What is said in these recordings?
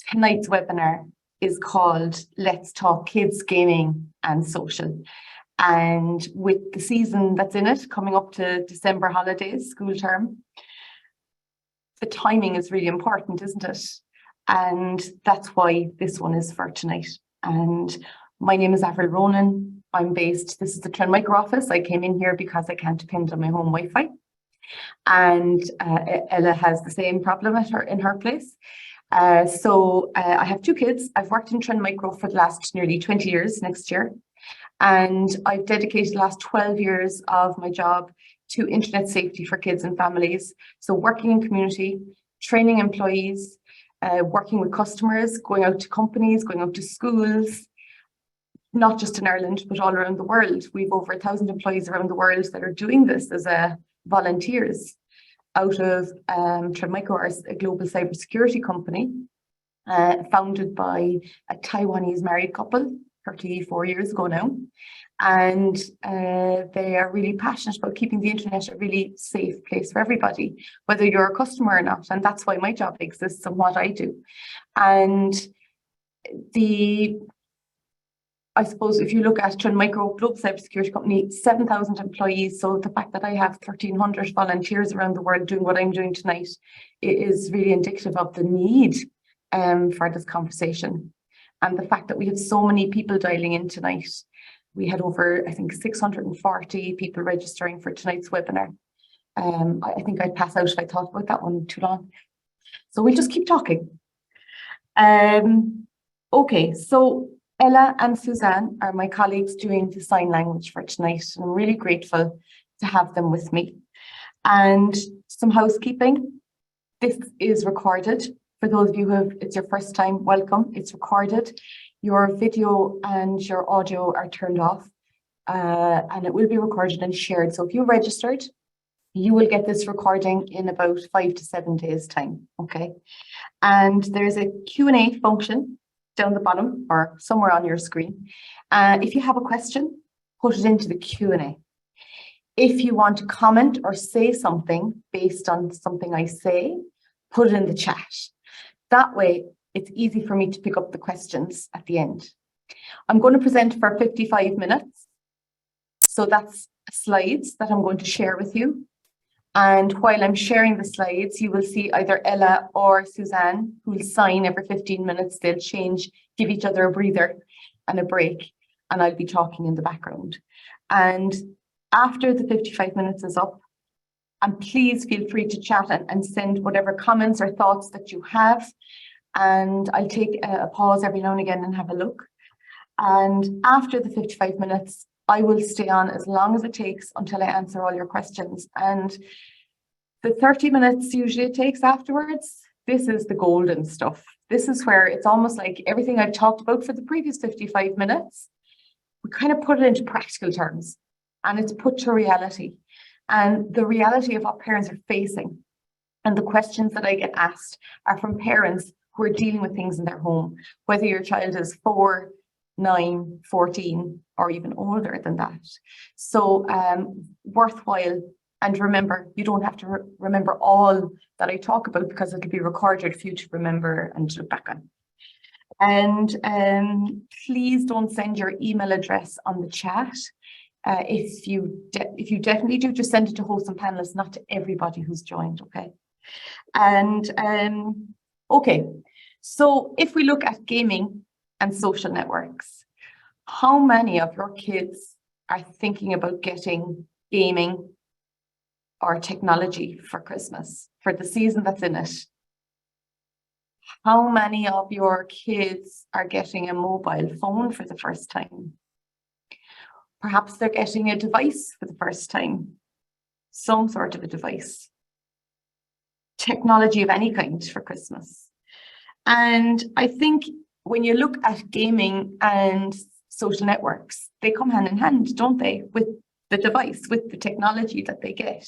Tonight's webinar is called Let's Talk Kids, Gaming and Social. And with the season that's in it, coming up to December holidays, school term, the timing is really important, isn't it? And that's why this one is for tonight. And my name is Avril Ronan. I'm based, this is the Trend Micro office. I came in here because I can't depend on my home Wi-Fi. And Ella has the same problem in her place. So I have two kids. I've worked in Trend Micro for the last nearly 20 years next year. And I've dedicated the last 12 years of my job to internet safety for kids and families. So working in community, training employees, working with customers, going out to companies, going out to schools, not just in Ireland, but all around the world. We've over 1,000 employees around the world that are doing this as volunteers out of Trend Micro, a global cybersecurity company, founded by a Taiwanese married couple 34 years ago now. And they are really passionate about keeping the internet a really safe place for everybody, whether you're a customer or not. And that's why my job exists and what I do. And I suppose if you look at Trend Micro, global cybersecurity company, 7,000 employees. So the fact that I have 1,300 volunteers around the world doing what I'm doing tonight, it is really indicative of the need for this conversation. And the fact that we have so many people dialing in tonight. We had over, I think, 640 people registering for tonight's webinar. I think I'd pass out if I thought about that one too long. So we'll just keep talking. Okay, so Ella and Suzanne are my colleagues doing the sign language for tonight, and I'm really grateful to have them with me. And some housekeeping. This is recorded. For those of you who it's your first time, welcome. It's recorded. Your video and your audio are turned off, and it will be recorded and shared. So if you registered, you will get this recording in about 5 to 7 days' time, okay? And there's a Q&A function down the bottom or somewhere on your screen. If you have a question, put it into the Q&A. If you want to comment or say something based on something I say, put it in the chat. That way, it's easy for me to pick up the questions at the end. I'm going to present for 55 minutes. So that's slides that I'm going to share with you. And while I'm sharing the slides, you will see either Ella or Suzanne who will sign every 15 minutes. They'll change, give each other a breather and a break, and I'll be talking in the background. And after the 55 minutes is up, and please feel free to chat and send whatever comments or thoughts that you have. And I'll take a pause every now and again and have a look. And after the 55 minutes, I will stay on as long as it takes until I answer all your questions. And the 30 minutes usually it takes afterwards, this is the golden stuff. This is where it's almost like everything I've talked about for the previous 55 minutes, we kind of put it into practical terms and it's put to reality. And the reality of what parents are facing and the questions that I get asked are from parents who are dealing with things in their home, whether your child is 4, 9, 14, or even older than that. So worthwhile. And remember, you don't have to remember all that I talk about because it'll be recorded for you to remember and to look back on. And please don't send your email address on the chat. If you definitely do, just send it to hosts and panelists, not to everybody who's joined, okay? And okay, so if we look at gaming and social networks, how many of your kids are thinking about getting gaming or technology for Christmas, for the season that's in it? How many of your kids are getting a mobile phone for the first time? Perhaps they're getting a device for the first time, some sort of a device, technology of any kind for Christmas. And I think when you look at gaming and social networks, they come hand in hand, don't they, with the device, with the technology that they get.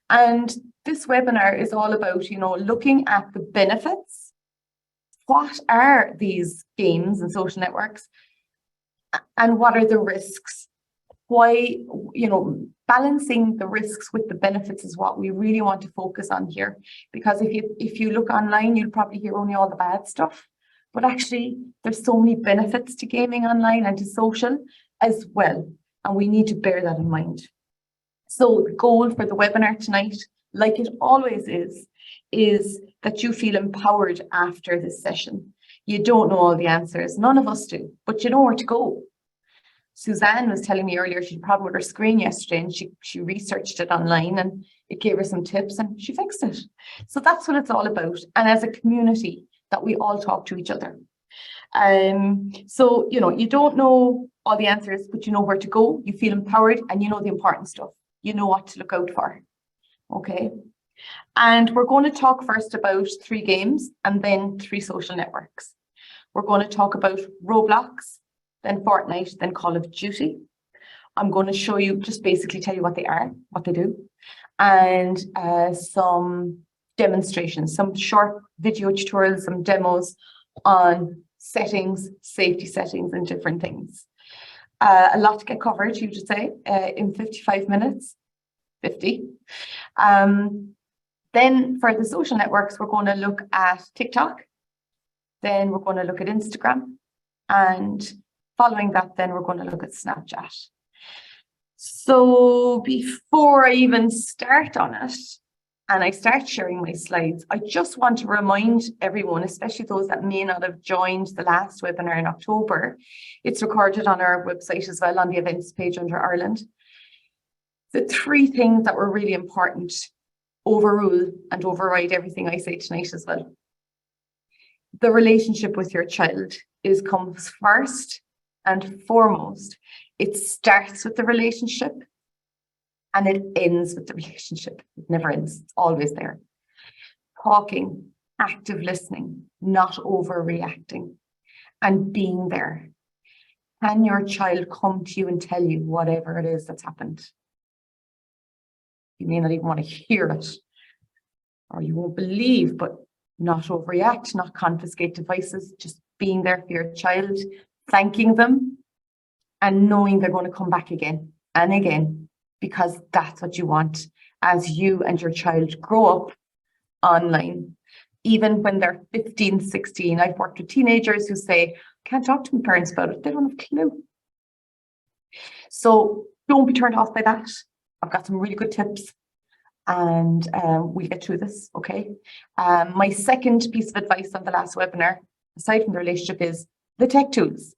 And this webinar is all about, you know, looking at the benefits. What are these games and social networks? And what are the risks? Why, you know, balancing the risks with the benefits is what we really want to focus on here. Because if you look online, you'll probably hear only all the bad stuff. But actually, there's so many benefits to gaming online and to social as well. And we need to bear that in mind. So the goal for the webinar tonight, like it always is that you feel empowered after this session. You don't know all the answers. None of us do, but you know where to go. Suzanne was telling me earlier she had a problem with her screen yesterday, and she researched it online and it gave her some tips and she fixed it. So that's what it's all about. And as a community, that we all talk to each other. So, you know, you don't know all the answers, but you know where to go. You feel empowered and you know the important stuff. You know what to look out for. Okay. And we're going to talk first about 3 games and then 3 social networks. We're going to talk about Roblox, then Fortnite, then Call of Duty. I'm going to show you, just basically tell you what they are, what they do, and some demonstrations, some short video tutorials, some demos on settings, safety settings, and different things. A lot to get covered, you should say, in 55 minutes, 50. Then for the social networks, we're going to look at TikTok. Then we're going to look at Instagram. And following that, then we're going to look at Snapchat. So before I even start on it, and I start sharing my slides, I just want to remind everyone, especially those that may not have joined the last webinar in October, it's recorded on our website as well, on the events page under Ireland. The 3 things that were really important overrule and override everything I say tonight as well. The relationship with your child comes first and foremost. It starts with the relationship and it ends with the relationship. It never ends, it's always there. Talking, active listening, not overreacting, and being there. Can your child come to you and tell you whatever it is that's happened? You may not even want to hear it, or you won't believe, but not overreact, not confiscate devices, just being there for your child, thanking them, and knowing they're going to come back again and again, because that's what you want as you and your child grow up online. Even when they're 15, 16, I've worked with teenagers who say, can't talk to my parents about it. They don't have a clue. So don't be turned off by that. I've got some really good tips and we'll get through this, okay? My second piece of advice on the last webinar, aside from the relationship, is the tech tools.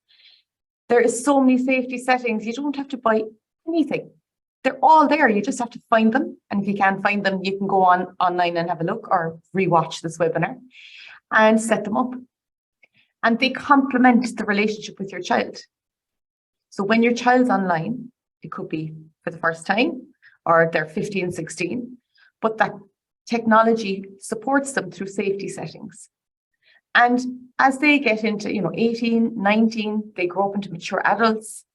There is so many safety settings. You don't have to buy anything. They're all there. You just have to find them. And if you can't find them, you can go online and have a look or rewatch this webinar and set them up. And they complement the relationship with your child. So when your child's online, it could be for the first time or they're 15, 16, but that technology supports them through safety settings. And as they get into, 18, 19, they grow up into mature adults.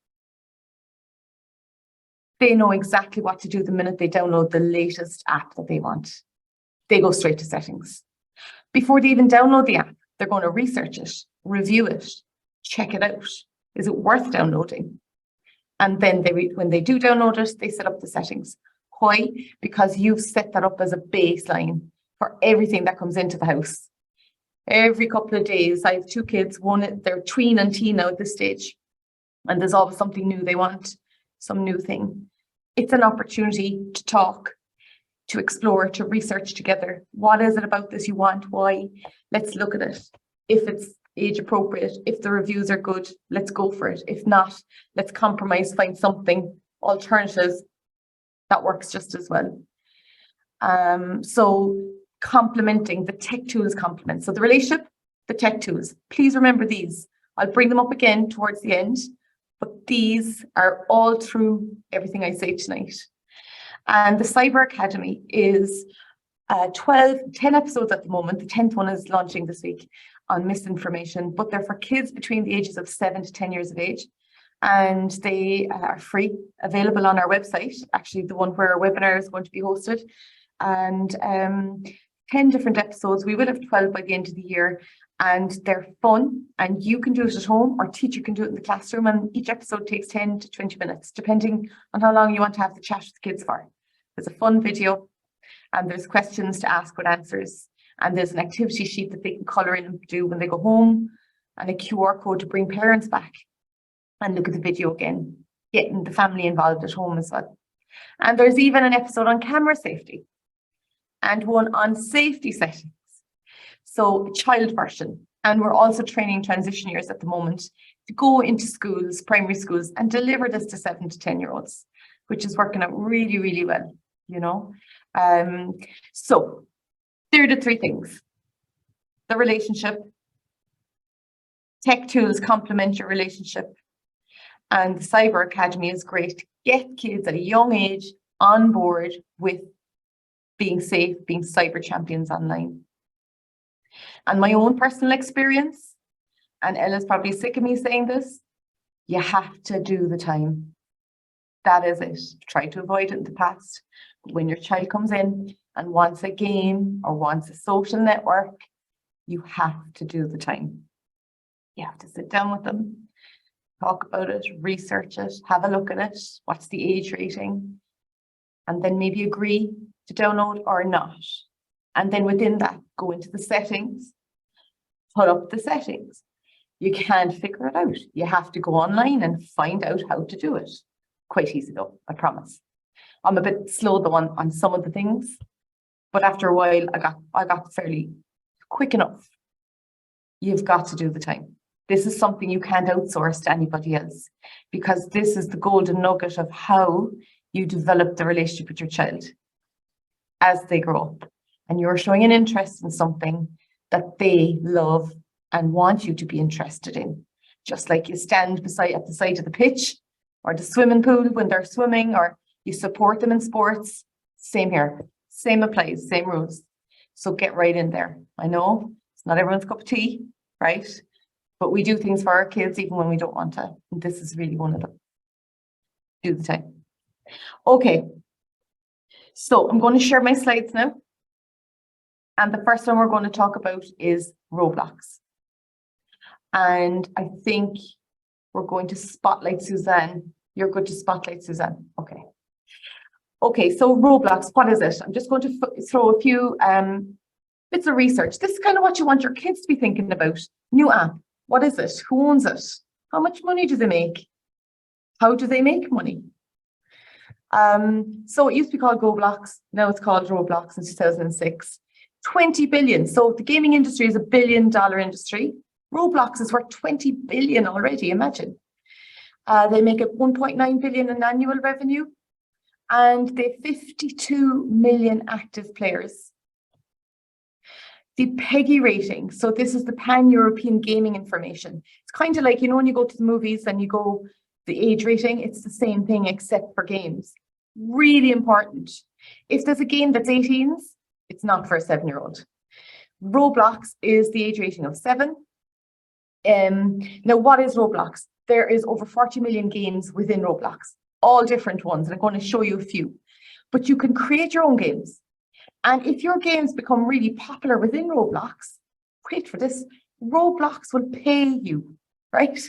They know exactly what to do the minute they download the latest app that they want. They go straight to settings. Before they even download the app, they're going to research it, review it, check it out. Is it worth downloading? And then when they do download it, they set up the settings. Why? Because you've set that up as a baseline for everything that comes into the house. Every couple of days, I have 2 kids, they're tween and teen now at this stage, and there's always something new they want, some new thing. It's an opportunity to talk, to explore, to research together. What is it about this you want? Why? Let's look at it. If it's age appropriate, if the reviews are good, let's go for it. If not, let's compromise, find something alternatives that works just as well. So complementing the tech tools complement. So the relationship, the tech tools. Please remember these. I'll bring them up again towards the end, but these are all through everything I say tonight. And the Cyber Academy is 10 episodes at the moment. The 10th one is launching this week on misinformation, but they're for kids between the ages of 7 to 10 years of age. And they are free, available on our website, actually the one where our webinar is going to be hosted. And 10 different episodes. We will have 12 by the end of the year, and they're fun, and you can do it at home or teacher can do it in the classroom, and each episode takes 10 to 20 minutes, depending on how long you want to have the chat with the kids for. There's a fun video, and there's questions to ask with answers, and there's an activity sheet that they can colour in and do when they go home. and a QR code to bring parents back and look at the video again, getting the family involved at home as well. And there's even an episode on camera safety and one on safety settings. So child version. And we're also training transition years at the moment to go into schools, primary schools, and deliver this to 7 to 10-year-olds, which is working out really, really well, you know. So there are the three things. The relationship, tech tools complement your relationship, and the Cyber Academy is great to get kids at a young age on board with being safe, being cyber champions online. And my own personal experience, and Ella's probably sick of me saying this, you have to do the time. That is it. Try to avoid it in the past. When your child comes in and wants a game or wants a social network, you have to do the time. You have to sit down with them, talk about it, research it, have a look at it. What's the age rating? And then maybe agree to download or not. And then within that, go into the settings, put up the settings. You can't figure it out. You have to go online and find out how to do it. Quite easy though, I promise. I'm a bit slow though on some of the things, but after a while, I got fairly quick enough. You've got to do the time. This is something you can't outsource to anybody else, because this is the golden nugget of how you develop the relationship with your child as they grow up. And you're showing an interest in something that they love and want you to be interested in. Just like you stand at the side of the pitch or the swimming pool when they're swimming, or you support them in sports. Same here. Same applies, same rules. So get right in there. I know it's not everyone's cup of tea, right? But we do things for our kids even when we don't want to. And this is really one of them. Do the time. Okay. So I'm going to share my slides now. And the first one we're going to talk about is Roblox. And I think we're going to spotlight Suzanne. You're good to spotlight Suzanne. Okay. Okay, so Roblox, what is it? I'm just going to throw a few bits of research. This is kind of what you want your kids to be thinking about. New app. What is it? Who owns it? How much money do they make? How do they make money? So it used to be called GoBlocks. Now it's called Roblox in 2006. 20 billion. So the gaming industry is $1 billion industry. Roblox is worth 20 billion already. Imagine. They make it 1.9 billion in annual revenue, and they have 52 million active players. The PEGI rating. So this is the Pan-European Gaming Information. It's kind of like, you know, when you go to the movies and you go the age rating, it's the same thing except for games. Really important. If there's a game that's 18s, it's not for a 7-year-old. Roblox is the age rating of 7. Now, what is Roblox? There is over 40 million games within Roblox, all different ones, and I'm going to show you a few. But you can create your own games. And if your games become really popular within Roblox, wait for this, Roblox will pay you, right?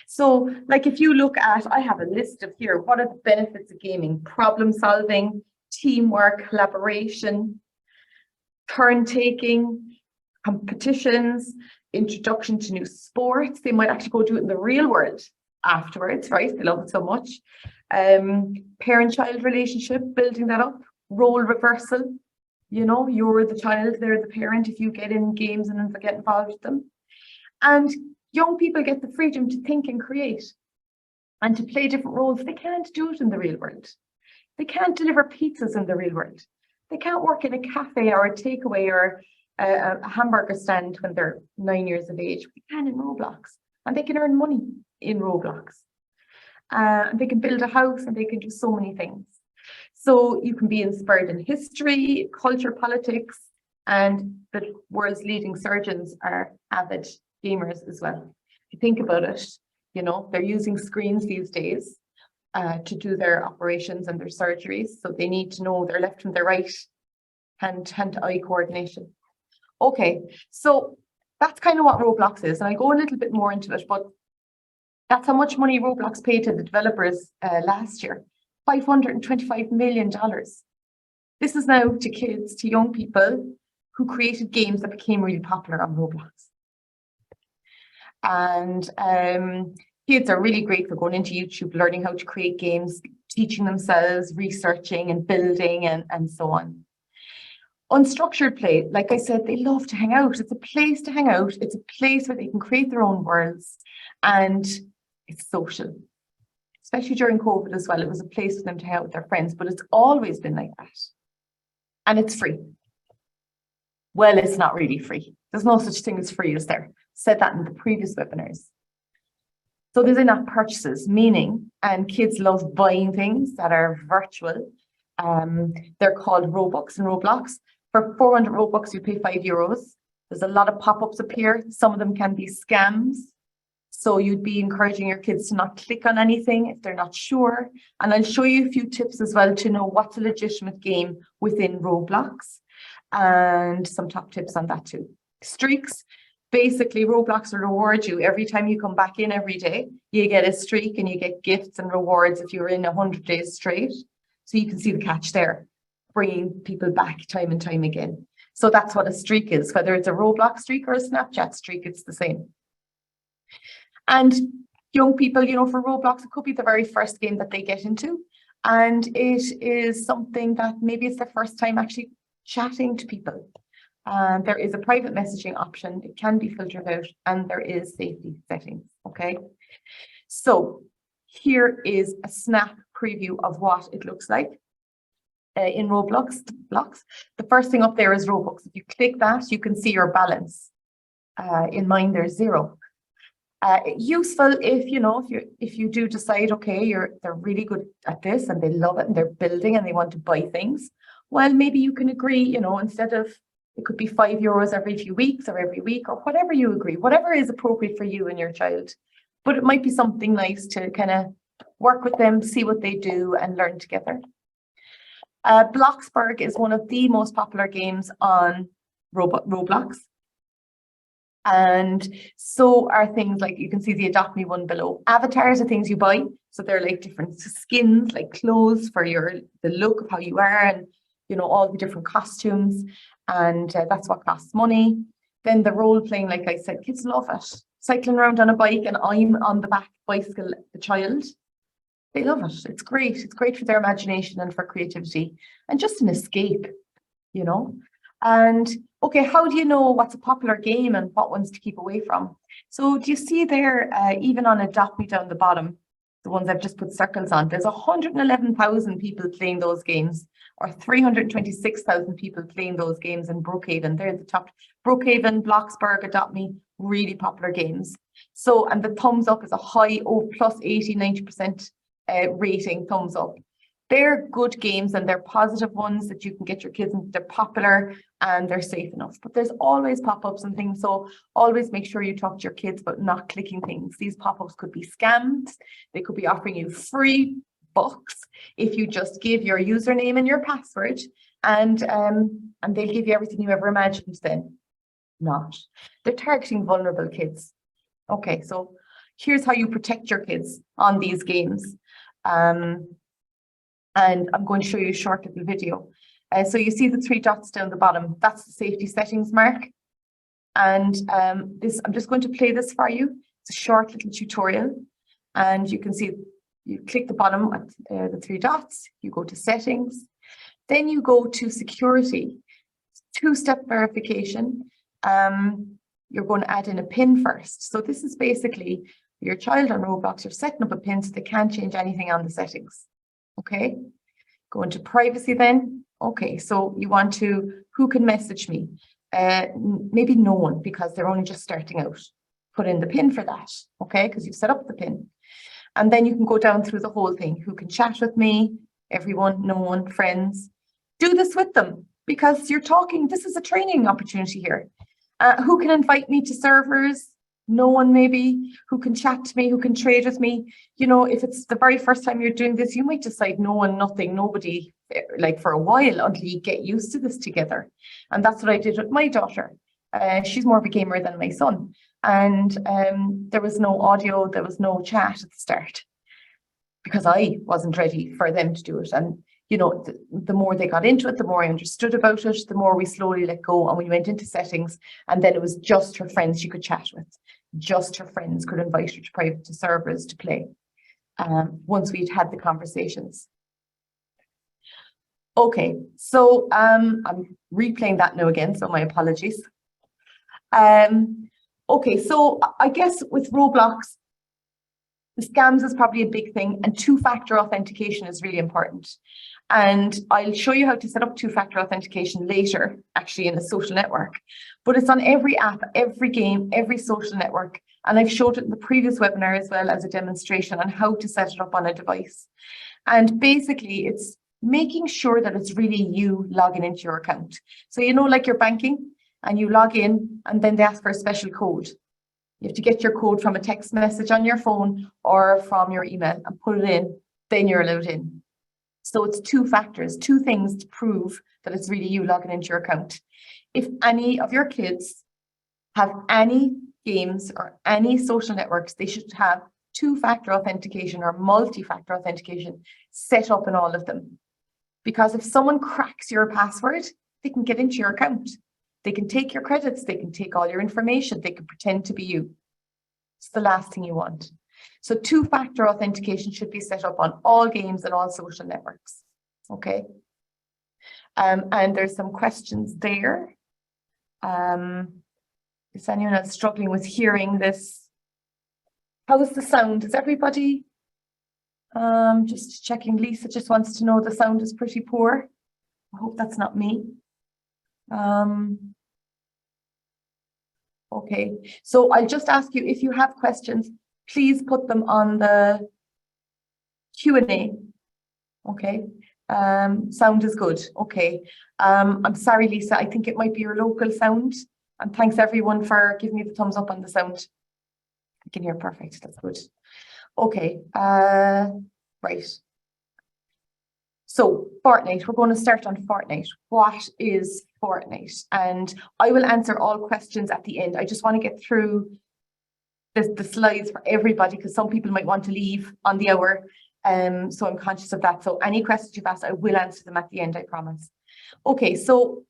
So, like if you look at, I have a list of here, what are the benefits of gaming? Problem solving, teamwork, collaboration, turn taking, competitions, introduction to new sports. They might actually go do it in the real world afterwards, right? They love it so much. Parent-child relationship, building that up. Role reversal. You know, you're the child, they're the parent if you get in games and get involved with them. And young people get the freedom to think and create and to play different roles. They can't do it in the real world. They can't deliver pizzas in the real world. They can't work in a cafe or a takeaway or a hamburger stand when they're 9 years of age. We can in Roblox, and they can earn money in Roblox. And they can build a house, and they can do so many things. So you can be inspired in history, culture, politics, and the world's leading surgeons are avid gamers as well. If you think about it, you know, they're using screens these days to do their operations and their surgeries. So they need to know their left from their right, hand-to-eye coordination. Okay, so that's kind of what Roblox is. And I'll go a little bit more into it, but that's how much money Roblox paid to the developers last year. $525 million. This is now to kids, to young people who created games that became really popular on Roblox. And kids are really great for going into YouTube, learning how to create games, teaching themselves, researching and building and so on. Unstructured play, like I said, they love to hang out. It's a place to hang out. It's a place where they can create their own worlds, and it's social. Especially during COVID as well, it was a place for them to hang out with their friends, but it's always been like that. And it's free. Well, it's not really free. There's no such thing as free, is there? Said that in the previous webinars. So these are not purchases, meaning, and kids love buying things that are virtual. They're called Robux and Roblox. For 400 Robux, you pay €5. There's a lot of pop-ups up here. Some of them can be scams. So you'd be encouraging your kids to not click on anything if they're not sure. And I'll show you a few tips as well to know what's a legitimate game within Roblox, and some top tips on that too. Streaks. Basically, Roblox will reward you every time you come back in every day. You get a streak and you get gifts and rewards if you're in 100 days straight. So you can see the catch there, bringing people back time and time again. So that's what a streak is. Whether it's a Roblox streak or a Snapchat streak, it's the same. And young people, you know, for Roblox, it could be the very first game that they get into. And it is something that maybe it's their first time actually chatting to people. There is a private messaging option. It can be filtered out, and there is safety settings. Okay. So here is a snap preview of what it looks like in Roblox. The first thing up there is Robux. If you click that, you can see your balance. In mine, there's 0. Useful if you do decide, okay, they're really good at this and they love it and they're building and they want to buy things. Well, maybe you can agree, you know, instead of, it could be €5 every few weeks or every week or whatever you agree, whatever is appropriate for you and your child. But it might be something nice to kind of work with them, see what they do and learn together. Bloxburg is one of the most popular games on Roblox. And so are things like, you can see the Adopt Me one below. Avatars are things you buy. So they're like different skins, like clothes for the look of how you are, and, you know, all the different costumes. And that's what costs money. Then the role playing, like I said, kids love it. Cycling around on a bike and I'm on the back bicycle, the child. They love it. It's great. It's great for their imagination and for creativity and just an escape, you know. And okay, how do you know what's a popular game and what ones to keep away from? So do you see there, even on Adopt Me down the bottom, the ones I've just put circles on, there's 111,000 people playing those games, or 326,000 people playing those games in Brookhaven. They're the top. Brookhaven, Bloxburg, Adopt Me, really popular games. So, and the thumbs up is a high, plus 80, 90% rating, thumbs up. They're good games and they're positive ones that you can get your kids into. They're popular and they're safe enough, but there's always pop-ups and things. So always make sure you talk to your kids about not clicking things. These pop-ups could be scams. They could be offering you free books if you just give your username and your password, and they'll give you everything you ever imagined. Then not. They're targeting vulnerable kids. Okay, so here's how you protect your kids on these games. And I'm going to show you a short little video. So you see the 3 dots down the bottom, that's the safety settings mark. And I'm just going to play this for you. It's a short little tutorial. And you can see, you click the bottom at the 3 dots, you go to settings, then you go to security, 2-step verification. You're going to add in a PIN first. So this is basically your child on Roblox, you're setting up a PIN so they can't change anything on the settings. Okay, go into privacy then. Okay, so you want to, who can message me? Maybe no one, because they're only just starting out. Put in the PIN for that, okay, because you've set up the PIN. And then you can go down through the whole thing. Who can chat with me? Everyone, no one, friends. Do this with them, because you're talking, this is a training opportunity here. Who can invite me to servers? No one, maybe. Who can chat to me, who can trade with me? You know, if it's the very first time you're doing this, you might decide no one, nothing, nobody, like for a while, until you get used to this together. And that's what I did with my daughter. She's more of a gamer than my son. And there was no audio, there was no chat at the start, because I wasn't ready for them to do it. And you know, the more they got into it, the more I understood about it, the more we slowly let go, and we went into settings, and then it was just her friends she could chat with. just her friends could invite her to private servers to play once we'd had the conversations. Okay, so I'm replaying that now again, so my apologies. Okay, so I guess with Roblox, the scams is probably a big thing, and two-factor authentication is really important. And I'll show you how to set up two-factor authentication later, actually in a social network. But it's on every app, every game, every social network. And I've showed it in the previous webinar as well as a demonstration on how to set it up on a device. And basically, it's making sure that it's really you logging into your account. So, you know, like you're banking and you log in and then they ask for a special code. You have to get your code from a text message on your phone or from your email and put it in, then you're allowed in. So it's two factors, two things to prove that it's really you logging into your account. If any of your kids have any games or any social networks, they should have two-factor authentication or multi-factor authentication set up in all of them. Because if someone cracks your password, they can get into your account. They can take your credits, they can take all your information, they can pretend to be you. It's the last thing you want. So two-factor authentication should be set up on all games and all social networks. Okay. And there's some questions there. Is anyone else struggling with hearing this? How is the sound? Is everybody? Just checking. Lisa just wants to know the sound is pretty poor. I hope that's not me. Okay, so I'll just ask you if you have questions, please put them on the Q&A. Okay, sound is good. Okay, I'm sorry, Lisa, I think it might be your local sound. And thanks everyone for giving me the thumbs up on the sound. I can hear perfect, that's good. Okay, right. So Fortnite, we're going to start on Fortnite. What is Fortnite? And I will answer all questions at the end. I just want to get through the slides for everybody because some people might want to leave on the hour. So I'm conscious of that. So any questions you've asked, I will answer them at the end, I promise. Okay, so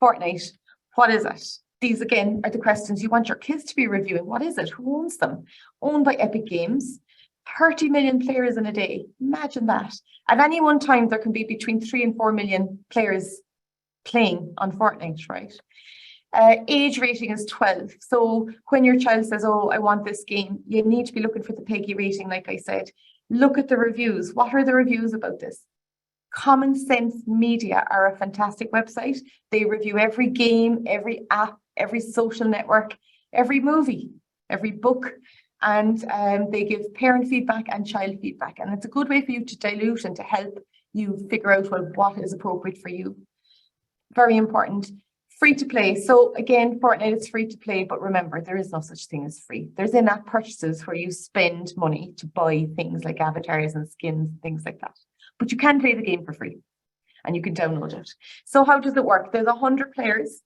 Fortnite, what is it? These again are the questions you want your kids to be reviewing. What is it? Who owns them? Owned by Epic Games. 30 million players in a day. Imagine that. At any one time, there can be between 3 and 4 million players playing on Fortnite, right? Age rating is 12. So when your child says, oh, I want this game, you need to be looking for the PEGI rating, like I said. Look at the reviews. What are the reviews about this? Common Sense Media are a fantastic website. They review every game, every app, every social network, every movie, every book. And they give parent feedback and child feedback. And it's a good way for you to dilute and to help you figure out, well, what is appropriate for you. Very important. Free to play. So again, Fortnite is free to play, but remember, there is no such thing as free. There's in-app purchases where you spend money to buy things like avatars and skins, things like that. But you can play the game for free and you can download it. So how does it work? There's 100 players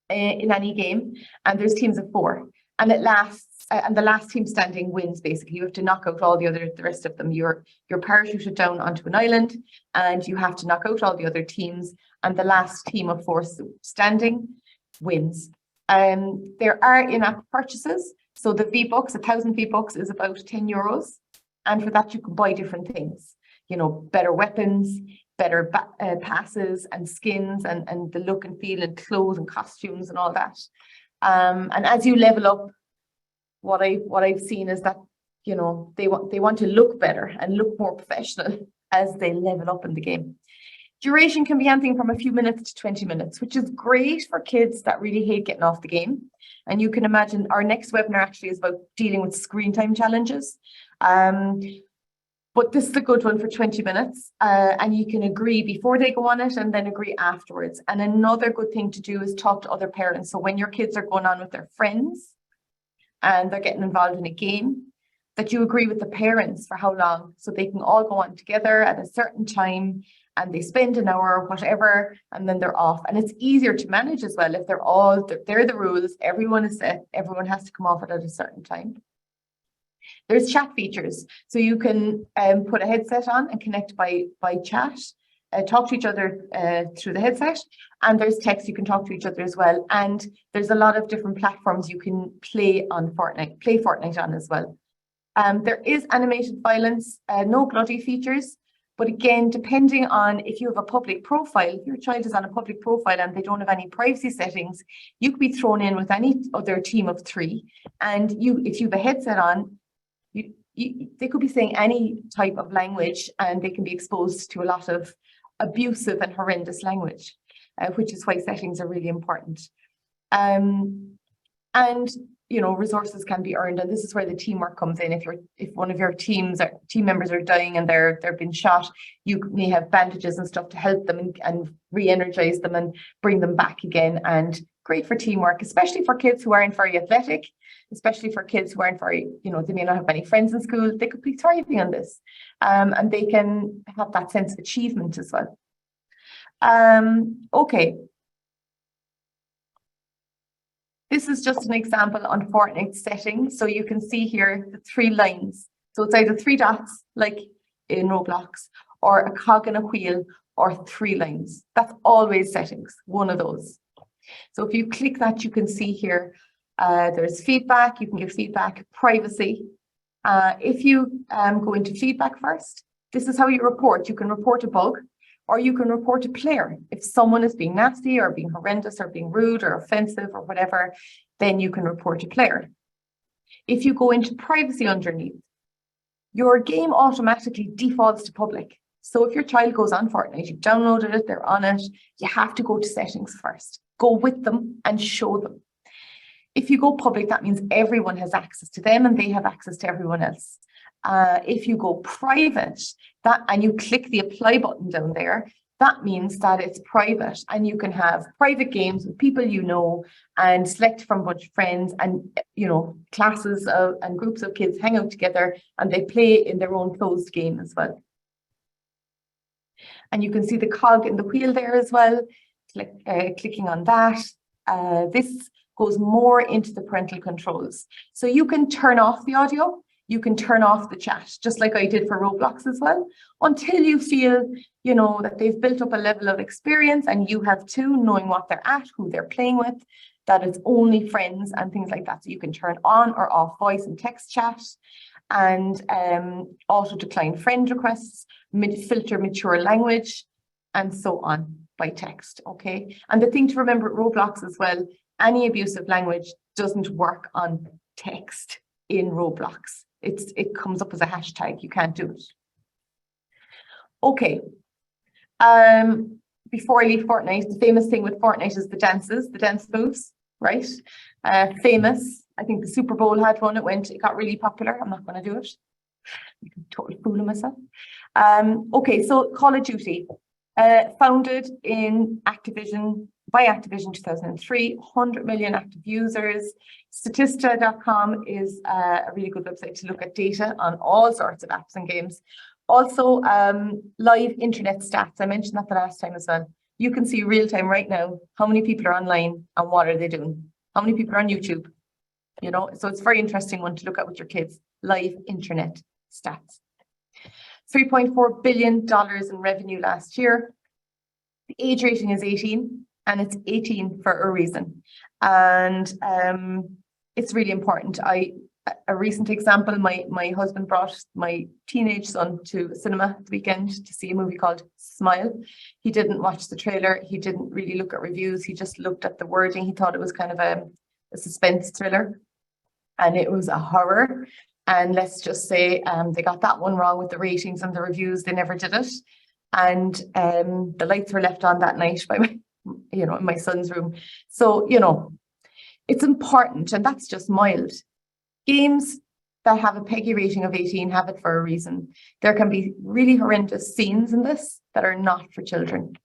in any game and there's teams of 4. And it lasts, and the last team standing wins, basically. You have to knock out all the rest of them. You're parachuted down onto an island and you have to knock out all the other teams. And the last team of 4 standing wins. There are in-app purchases. So the V-Bucks, 1,000 V-Bucks is about 10 euros. And for that, you can buy different things. You know, better weapons, better passes and skins and the look and feel and clothes and costumes and all that. And as you level up, what I've seen is that, you know, they want to look better and look more professional as they level up in the game. Duration can be anything from a few minutes to 20 minutes, which is great for kids that really hate getting off the game. And you can imagine our next webinar actually is about dealing with screen time challenges. But this is a good one for 20 minutes and you can agree before they go on it and then agree afterwards. And another good thing to do is talk to other parents. So when your kids are going on with their friends and they're getting involved in a game, that you agree with the parents for how long, so they can all go on together at a certain time and they spend an hour or whatever, and then they're off. And it's easier to manage as well if they're the rules, everyone is set, everyone has to come off it at a certain time. There's chat features, so you can put a headset on and connect by chat. talk to each other through the headset, and there's text you can talk to each other as well. And there's a lot of different platforms you can play Fortnite on as well. There is animated violence, no bloody features, but again, depending on if you have a public profile, if your child is on a public profile and they don't have any privacy settings, you could be thrown in with any other team of 3, and if you have a headset on, they could be saying any type of language, and they can be exposed to a lot of abusive and horrendous language, which is why settings are really important. And resources can be earned, and this is where the teamwork comes in. If one of your team members are dying and they're being shot, you may have bandages and stuff to help them and re-energize them and bring them back again. And great for teamwork, especially for kids who aren't very athletic, especially for kids who aren't very, they may not have many friends in school. They could be thriving on this, and they can have that sense of achievement as well. Okay. This is just an example on Fortnite settings. So you can see here the 3 lines. So it's either 3 dots, like in Roblox, or a cog in a wheel, or 3 lines. That's always settings, one of those. So if you click that, you can see here, there's feedback. You can give feedback, privacy. If you go into feedback first, this is how you report. You can report a bug, or you can report a player. If someone is being nasty or being horrendous or being rude or offensive or whatever, then you can report a player. If you go into privacy underneath, your game automatically defaults to public. So if your child goes on Fortnite, you've downloaded it, they're on it, you have to go to settings first. Go with them and show them. If you go public, that means everyone has access to them and they have access to everyone else. If you go private, and you click the apply button down there, that means that it's private, and you can have private games with people you know, and select from a bunch of friends, and classes and groups of kids hang out together and they play in their own closed game as well. And you can see the cog in the wheel there as well. Clicking on that, this goes more into the parental controls. So you can turn off the audio. You can turn off the chat, just like I did for Roblox as well, until you feel, that they've built up a level of experience, and you have too, knowing what they're at, who they're playing with, that it's only friends and things like that. So you can turn on or off voice and text chat, and auto decline friend requests, filter mature language, and so on by text. Okay. And the thing to remember at Roblox as well, any abusive language doesn't work on text in Roblox. It comes up as a hashtag. You can't do it. Okay. Before I leave Fortnite, the famous thing with Fortnite is the dances, the dance moves, right? Famous. I think the Super Bowl had one. It got really popular. I'm not going to do it. I'm totally fooling myself. Okay, so Call of Duty, founded by Activision 2003, 100 million active users. Statista.com is a really good website to look at data on all sorts of apps and games. Also, live internet stats. I mentioned that the last time as well. You can see real time right now how many people are online and what are they doing. How many people are on YouTube? So it's a very interesting one to look at with your kids. Live internet stats. $3.4 billion in revenue last year. The age rating is 18, and it's 18 for a reason. And it's really important. A recent example, my husband brought my teenage son to cinema the weekend to see a movie called Smile. He didn't watch the trailer. He didn't really look at reviews. He just looked at the wording. He thought it was kind of a suspense thriller, and it was a horror. And let's just say they got that one wrong with the ratings and the reviews. They never did it. And the lights were left on that night by in my son's room. So, it's important, and that's just mild. Games that have a PEGI rating of 18 have it for a reason. There can be really horrendous scenes in this that are not for children.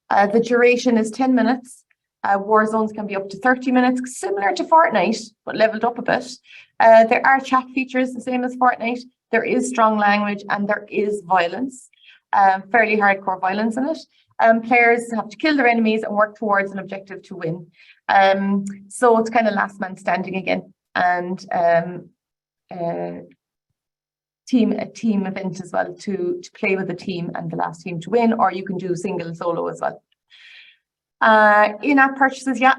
The duration is 10 minutes. War zones can be up to 30 minutes, similar to Fortnite, but leveled up a bit. There are chat features, the same as Fortnite. There is strong language, and there is violence, fairly hardcore violence in it. Players have to kill their enemies and work towards an objective to win. So it's kind of last man standing again. And a team event as well to play with a team and the last team to win, or you can do single solo as well. In-app purchases, yeah,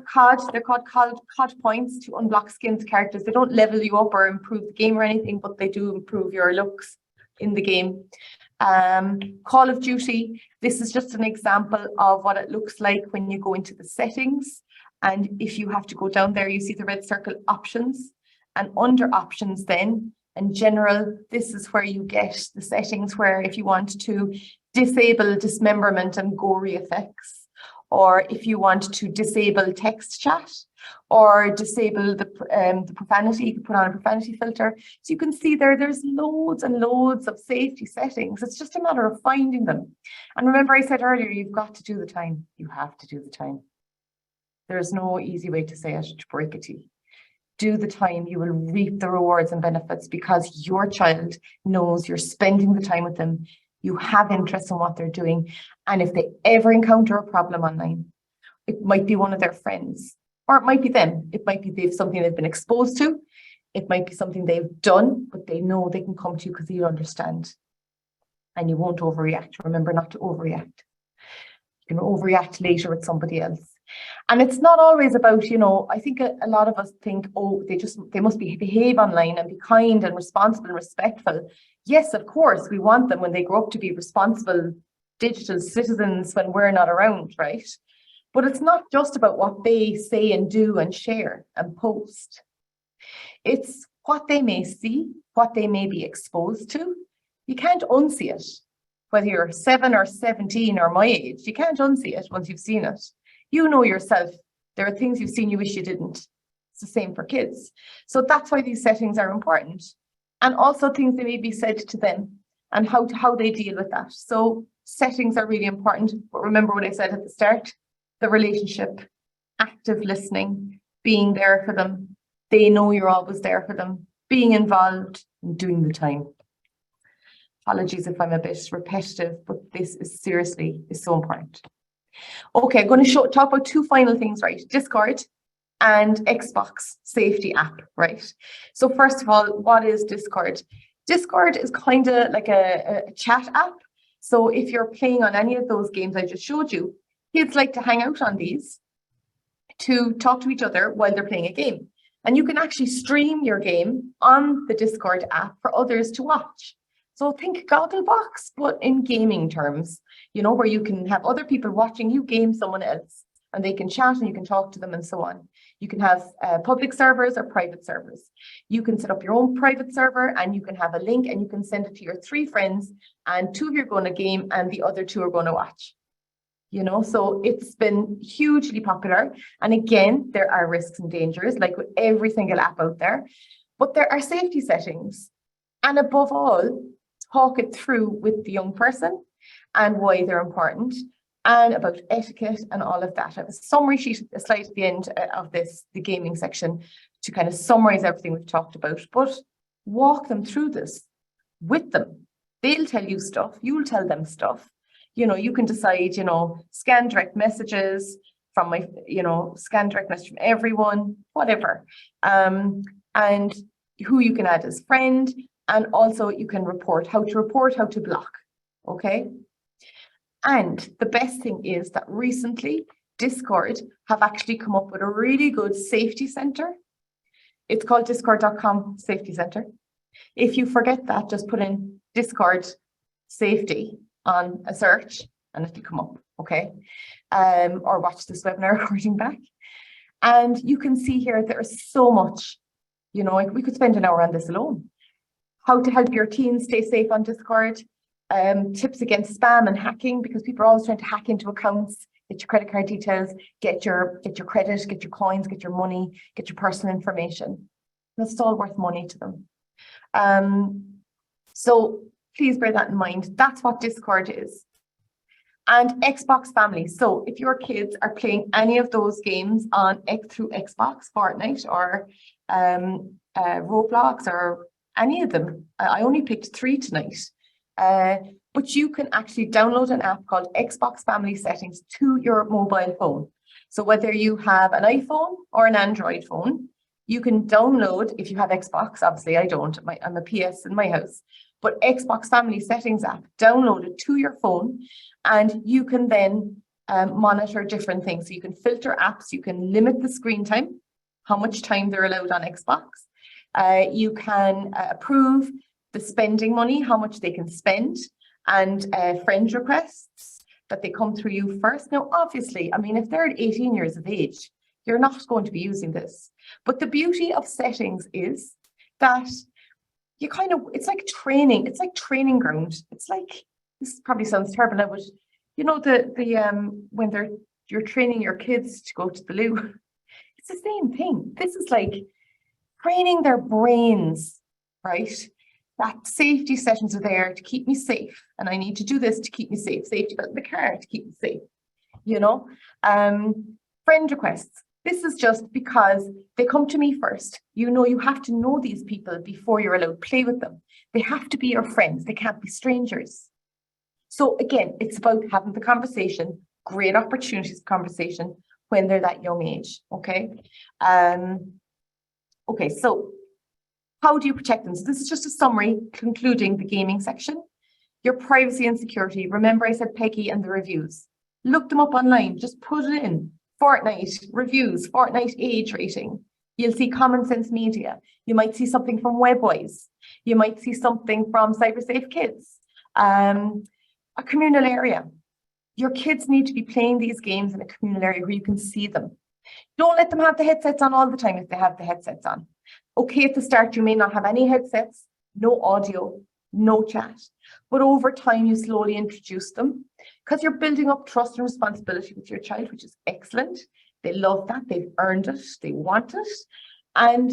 they're called COD points to unblock skins characters. They don't level you up or improve the game or anything, but they do improve your looks in the game. Call of Duty, this is just an example of what it looks like when you go into the settings, and if you have to go down there, you see the red circle options, and under options then, in general, this is where you get the settings where if you want to disable dismemberment and gory effects, or if you want to disable text chat, or disable the profanity, you can put on a profanity filter. So you can see there's loads and loads of safety settings. It's just a matter of finding them. And remember I said earlier, you've got to do the time. You have to do the time. There's no easy way to say it, to break it to you. Do the time, you will reap the rewards and benefits because your child knows you're spending the time with them. You have interest in what they're doing. And if they ever encounter a problem online, it might be one of their friends, or it might be them. It might be something they've been exposed to. It might be something they've done, but they know they can come to you because you understand. And you won't overreact. Remember not to overreact. You can overreact later with somebody else. And it's not always about, I think a lot of us think, oh, they must behave online and be kind and responsible and respectful. Yes, of course, we want them when they grow up to be responsible digital citizens when we're not around, right? But it's not just about what they say and do and share and post. It's what they may see, what they may be exposed to. You can't unsee it. Whether you're 7 or 17 or my age, you can't unsee it once you've seen it. You know yourself. There are things you've seen you wish you didn't. It's the same for kids. So that's why these settings are important. And also things that may be said to them and how they deal with that. So settings are really important. But remember what I said at the start, the relationship, active listening, being there for them. They know you're always there for them, being involved and doing the time. Apologies if I'm a bit repetitive, but this is seriously so important. Okay, I'm going to talk about two final things, right? Discord and Xbox safety app, right? So first of all, what is Discord? Discord is kind of like a chat app. So if you're playing on any of those games I just showed you, kids like to hang out on these to talk to each other while they're playing a game. And you can actually stream your game on the Discord app for others to watch. So think Gogglebox, but in gaming terms, where you can have other people watching you game someone else and they can chat and you can talk to them and so on. You can have public servers or private servers. You can set up your own private server and you can have a link and you can send it to your 3 friends and 2 of you are going to game and the other 2 are going to watch. So it's been hugely popular. And again, there are risks and dangers like with every single app out there, but there are safety settings. And above all, talk it through with the young person and why they're important and about etiquette and all of that. I have a summary sheet, a slide at the end of the gaming section to kind of summarize everything we've talked about, but walk them through this with them. They'll tell you stuff, you'll tell them stuff. You can decide, scan direct messages from scan direct message from everyone, whatever. And who you can add as friend. And also you can how to block, okay? And the best thing is that recently Discord have actually come up with a really good safety center. It's called discord.com safety center. If you forget that, just put in Discord safety on a search and it'll come up, okay? Or watch this webinar recording back. And you can see here, there's so much, we could spend an hour on this alone. How to help your teens stay safe on Discord, tips against spam and hacking, because people are always trying to hack into accounts, get your credit card details, get your credit, get your coins, get your money, get your personal information. That's all worth money to them. So please bear that in mind. That's what Discord is. And Xbox family. So if your kids are playing any of those games through Xbox, Fortnite, or Roblox, or any of them, I only picked 3 tonight. But you can actually download an app called Xbox Family Settings to your mobile phone. So whether you have an iPhone or an Android phone, you can download, if you have Xbox, obviously I don't, I'm a PS in my house, But Xbox Family Settings app, download it to your phone, and you can then monitor different things. So you can filter apps, you can limit the screen time, how much time they're allowed on Xbox. You can approve the spending money, how much they can spend, and friend requests that they come through you first. Now, obviously, I mean, if they're at 18 years of age, you're not going to be using this. But the beauty of settings is that you kind of, it's like training ground. It's like, this probably sounds terrible now, but you know, when you're training your kids to go to the loo, it's the same thing. This is like training their brains, right? That safety settings are there to keep me safe, and I need to do this to keep me safe. Safety belt in the car to keep me safe, you know. Friend requests. This is just because they come to me first. You know, you have to know these people before you're allowed to play with them. They have to be your friends. They can't be strangers. So again, it's about having the conversation, great opportunities for conversation when they're that young age, okay? Okay, so how do you protect them? So this is just a summary concluding the gaming section. Your privacy and security. Remember I said Peggy and the reviews. Look them up online, just put it in. Fortnite reviews, Fortnite age rating. You'll see Common Sense Media. You might see something from Webwise. You might see something from CyberSafe Kids. A communal area. Your kids need to be playing these games in a communal area where you can see them. Don't let them have the headsets on all the time if they have the headsets on. Okay, at the start, you may not have any headsets, no audio, no chat. But over time, you slowly introduce them because you're building up trust and responsibility with your child, which is excellent. They love that. They've earned it. They want it. And,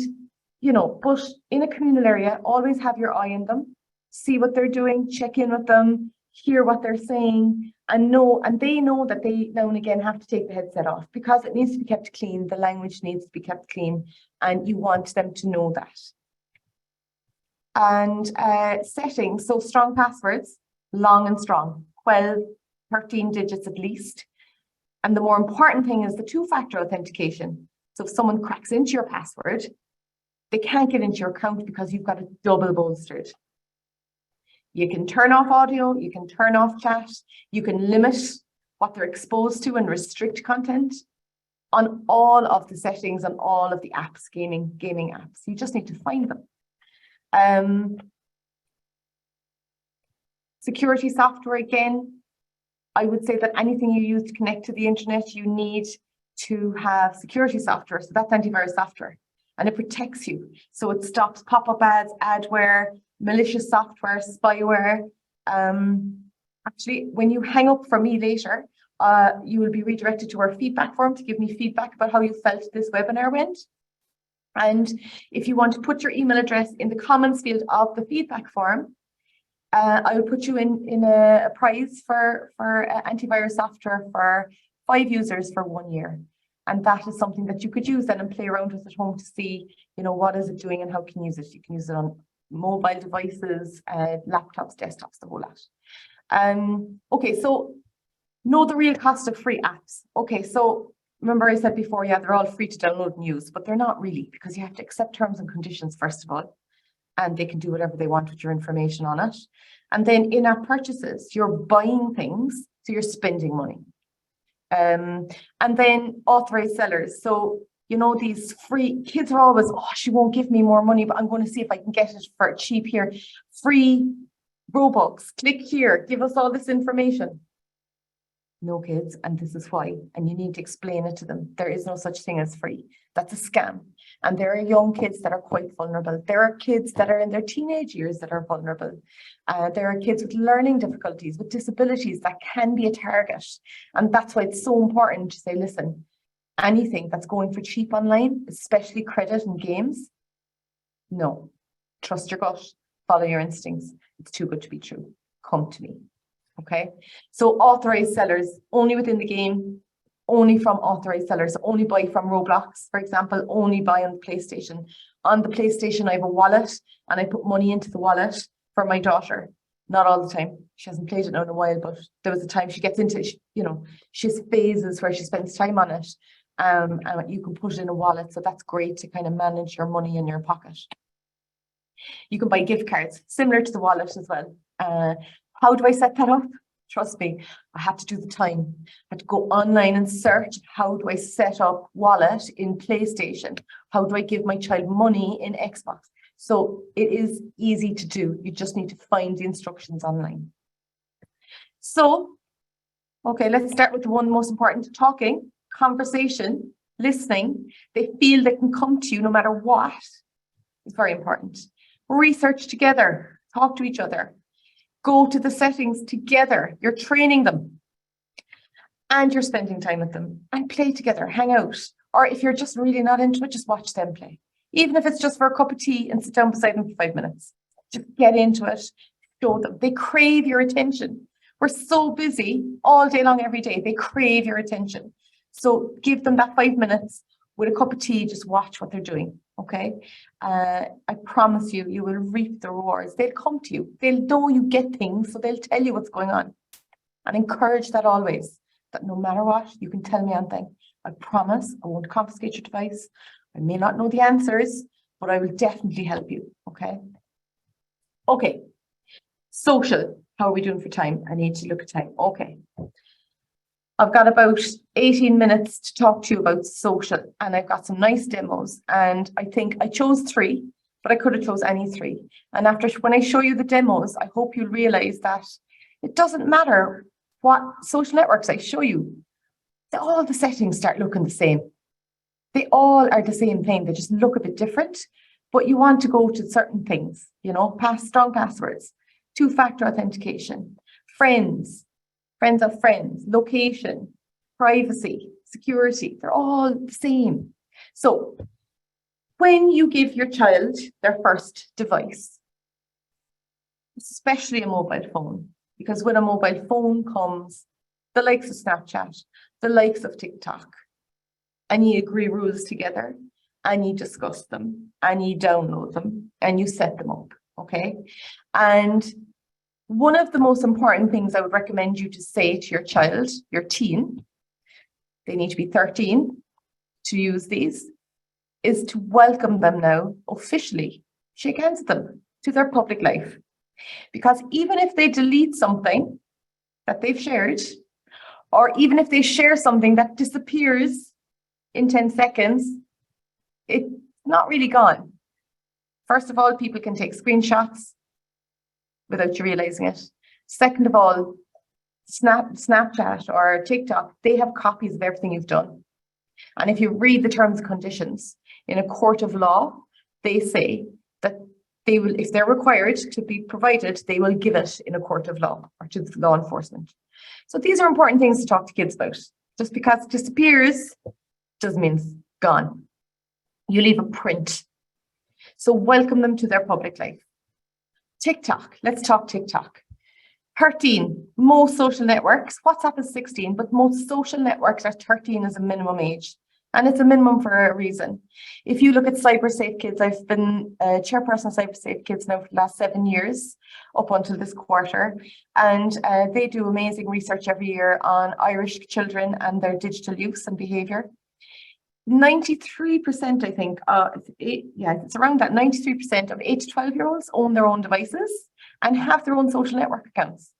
you know, but in a communal area, always have your eye on them, see what they're doing, check in with them, hear what they're saying, and they know that they now and again have to take the headset off because it needs to be kept clean. The language needs to be kept clean, and you want them to know that. And settings, so strong passwords, long and strong, 12, 13 digits at least. And the more important thing is the two-factor authentication. So if someone cracks into your password, they can't get into your account because you've got it double bolstered. You can turn off audio, you can turn off chat, you can limit what they're exposed to and restrict content on all of the settings on all of the apps, gaming apps. You just need to find them. Security software, again, I would say that anything you use to connect to the internet, you need to have security software. So that's antivirus software, and it protects you. So it stops pop-up ads, adware, malicious software, spyware. Actually, when you hang up from me later, you will be redirected to our feedback form to give me feedback about how you felt this webinar went. And if you want to put your email address in the comments field of the feedback form, I will put you in a prize for antivirus software for 5 users for 1 year. And that is something that you could use then and play around with at home to see, you know, what is it doing and how can you use it. You can use it on mobile devices, laptops, desktops, the whole lot. Okay, so know the real cost of free apps. Okay, so remember I said before, yeah, they're all free to download and use, but they're not really, because you have to accept terms and conditions first of all, and they can do whatever they want with your information on it. And then in-app purchases, you're buying things, so you're spending money. And then authorized sellers. So, you know, these free, kids are always, oh, she won't give me more money, but I'm going to see if I can get it for cheap here. Free Robux, click here, give us all this information. No, kids, and this is why. And you need to explain it to them. There is no such thing as free. That's a scam. And there are young kids that are quite vulnerable. There are kids that are in their teenage years that are vulnerable. There are kids with learning difficulties, with disabilities that can be a target. And that's why it's so important to say, listen, anything that's going for cheap online, especially credit and games, no. Trust your gut, follow your instincts. It's too good to be true. Come to me. Okay, so authorized sellers only within the game, only from authorized sellers, only buy from Roblox, for example, only buy on the PlayStation. On the PlayStation, I have a wallet and I put money into the wallet for my daughter. Not all the time. She hasn't played it now in a while, but there was a time she gets into it, you know, she has phases where she spends time on it. And you can put it in a wallet. So that's great to kind of manage your money in your pocket. You can buy gift cards, similar to the wallet as well. How do I set that up? Trust me, I had to do the time. I had to go online and search, how do I set up wallet in PlayStation? How do I give my child money in Xbox? So it is easy to do. You just need to find the instructions online. So, okay, let's start with the one most important: talking, conversation, listening. They feel they can come to you no matter what. It's very important. Research together, talk to each other, go to the settings together. You're training them and you're spending time with them, and play together, hang out. Or if you're just really not into it, just watch them play. Even if it's just for a cup of tea and sit down beside them for 5 minutes, just get into it, show them. They crave your attention. We're so busy all day long, every day. They crave your attention. So give them that 5 minutes with a cup of tea, just watch what they're doing. Okay. I promise you, you will reap the rewards. They'll come to you. They'll know you get things, so they'll tell you what's going on. And encourage that always, that no matter what, you can tell me anything. I promise I won't confiscate your device. I may not know the answers, but I will definitely help you. Okay. Okay. Social. How are we doing for time? I need to look at time. Okay. I've got about 18 minutes to talk to you about social, and I've got some nice demos, and I think I chose 3, but I could have chose any 3. And after, when I show you the demos, I hope you'll realize that it doesn't matter what social networks I show you. All the settings start looking the same. They all are the same thing. They just look a bit different, but you want to go to certain things, you know, strong passwords, 2-factor authentication, friends of friends, location, privacy, security. They're all the same. So when you give your child their first device, especially a mobile phone, because with a mobile phone comes the likes of Snapchat, the likes of TikTok, and you agree rules together, and you discuss them, and you download them, and you set them up, okay? And one of the most important things I would recommend you to say to your child, your teen, they need to be 13 to use these, is to welcome them now officially, shake hands with them to their public life. Because even if they delete something that they've shared, or even if they share something that disappears in 10 seconds, it's not really gone. First of all, people can take screenshots without you realizing it. Second of all, Snapchat or TikTok, they have copies of everything you've done. And if you read the terms and conditions in a court of law, they say that they will, if they're required to be provided, they will give it in a court of law or to law enforcement. So these are important things to talk to kids about. Just because it disappears doesn't mean it's gone. You leave a print. So welcome them to their public life. TikTok, let's talk TikTok. 13, most social networks, WhatsApp is 16, but most social networks are 13 as a minimum age. And it's a minimum for a reason. If you look at CyberSafe Kids, I've been chairperson of CyberSafe Kids now for the last 7 years, up until this quarter. And they do amazing research every year on Irish children and their digital use and behaviour. 93%, I think, it's around that, 93% of 8 to 12-year-olds own their own devices and have their own social network accounts.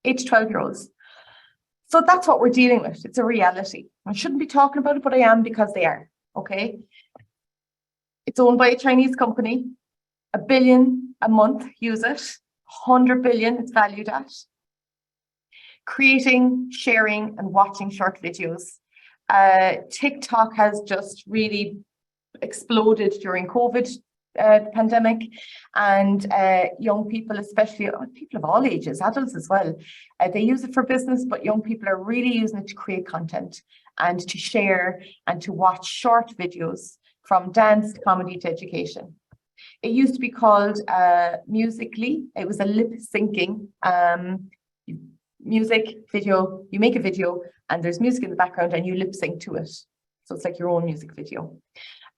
8 to 12-year-olds. So that's what we're dealing with. It's a reality. I shouldn't be talking about it, but I am, because they are, okay? It's owned by a Chinese company. 1 billion a month use it. 100 billion it's valued at. Creating, sharing, and watching short videos. TikTok has just really exploded during COVID pandemic, and young people, especially people of all ages, adults as well, they use it for business, but young people are really using it to create content and to share and to watch short videos, from dance to comedy to education. It used to be called Musical.ly. It was a lip syncing music video. You make a video and there's music in the background and you lip sync to it. So it's like your own music video.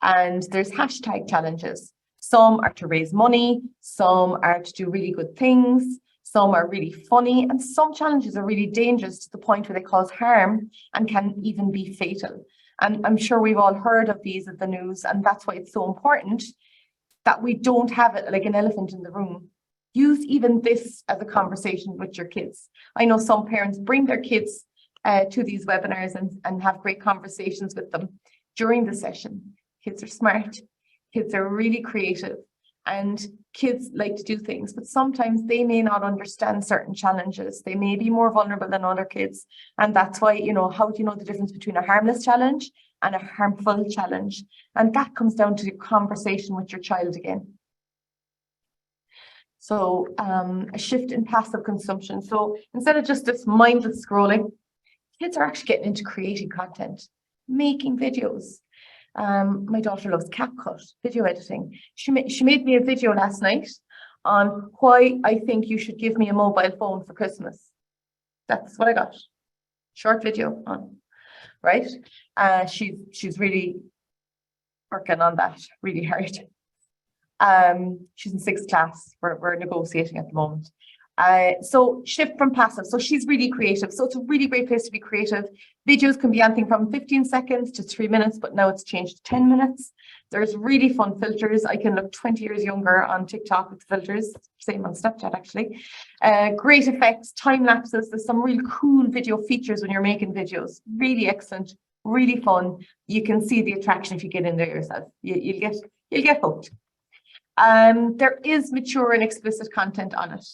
And there's hashtag challenges. Some are to raise money, some are to do really good things, some are really funny, and some challenges are really dangerous to the point where they cause harm and can even be fatal. And I'm sure we've all heard of these at the news, and that's why it's so important that we don't have it like an elephant in the room. Use even this as a conversation with your kids. I know some parents bring their kids to these webinars and have great conversations with them during the session. Kids are smart, kids are really creative, and kids like to do things, but sometimes they may not understand certain challenges. They may be more vulnerable than other kids. And that's why, how do you know the difference between a harmless challenge and a harmful challenge? And that comes down to conversation with your child again. So a shift in passive consumption. So instead of just this mindless scrolling, kids are actually getting into creating content, making videos. My daughter loves CapCut, video editing. She made me a video last night on why I think you should give me a mobile phone for Christmas. That's what I got. Short video on, right? She's really working on that really hard. She's in 6th class. We're negotiating at the moment. So shift from passive. So she's really creative. So it's a really great place to be creative. Videos can be anything from 15 seconds to 3 minutes, but now it's changed to 10 minutes. There's really fun filters. I can look 20 years younger on TikTok with filters. Same on Snapchat, actually. Great effects, time lapses. There's some really cool video features when you're making videos. Really excellent, really fun. You can see the attraction if you get in there yourself. You'll get hooked. There is mature and explicit content on it.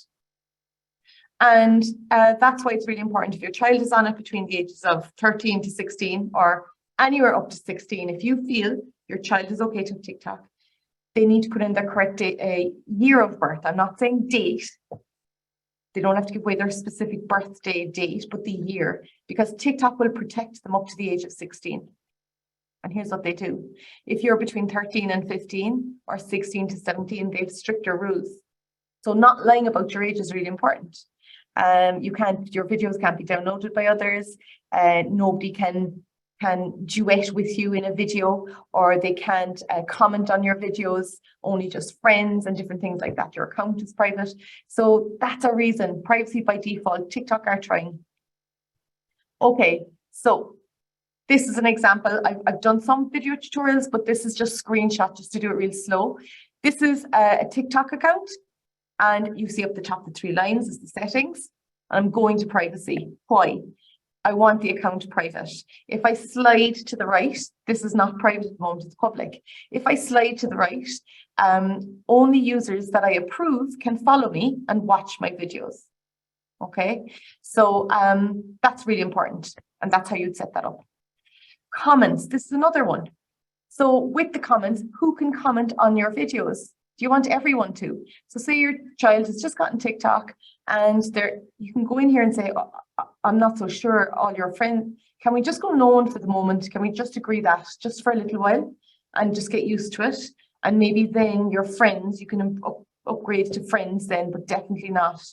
And that's why it's really important if your child is on it between the ages of 13 to 16 or anywhere up to 16, if you feel your child is okay to TikTok, they need to put in their correct date, year of birth. I'm not saying date. They don't have to give away their specific birthday date, but the year, because TikTok will protect them up to the age of 16. And here's what they do. If you're between 13 and 15 or 16 to 17, they have stricter rules. So not lying about your age is really important. Your videos can't be downloaded by others. Nobody can duet with you in a video, or they can't comment on your videos, only just friends and different things like that. Your account is private. So that's a reason. Privacy by default. TikTok are trying. Okay, so this is an example. I've done some video tutorials, but this is just screenshot just to do it real slow. This is a TikTok account. And you see up the top, the 3 lines is the settings. I'm going to privacy. Why? I want the account private. If I slide to the right, this is not private at the moment, it's public. If I slide to the right, only users that I approve can follow me and watch my videos. Okay, so that's really important. And that's how you'd set that up. Comments, this is another one. So with the comments, who can comment on your videos? Do you want everyone to? So say your child has just gotten TikTok and you can go in here and say, oh, I'm not so sure, all your friends, can we just go known for the moment? Can we just agree that just for a little while and just get used to it? And maybe then your friends, you can upgrade to friends then, but definitely not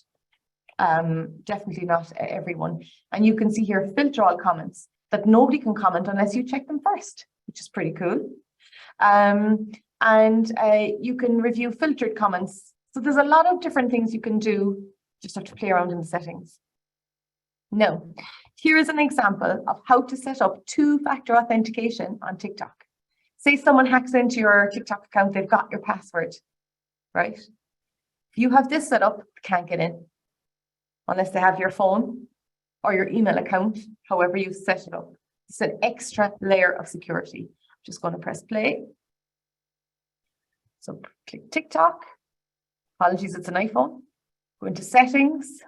everyone. And you can see here, filter all comments, that nobody can comment unless you check them first, which is pretty cool. And you can review filtered comments. So there's a lot of different things you can do. Just have to play around in the settings. Now, here is an example of how to set up 2-factor authentication on TikTok. Say someone hacks into your TikTok account, they've got your password, right? If you have this set up, they can't get in unless they have your phone or your email account, however you set it up. It's an extra layer of security. I'm just going to press play. So click TikTok. Apologies, it's an iPhone. Go into settings.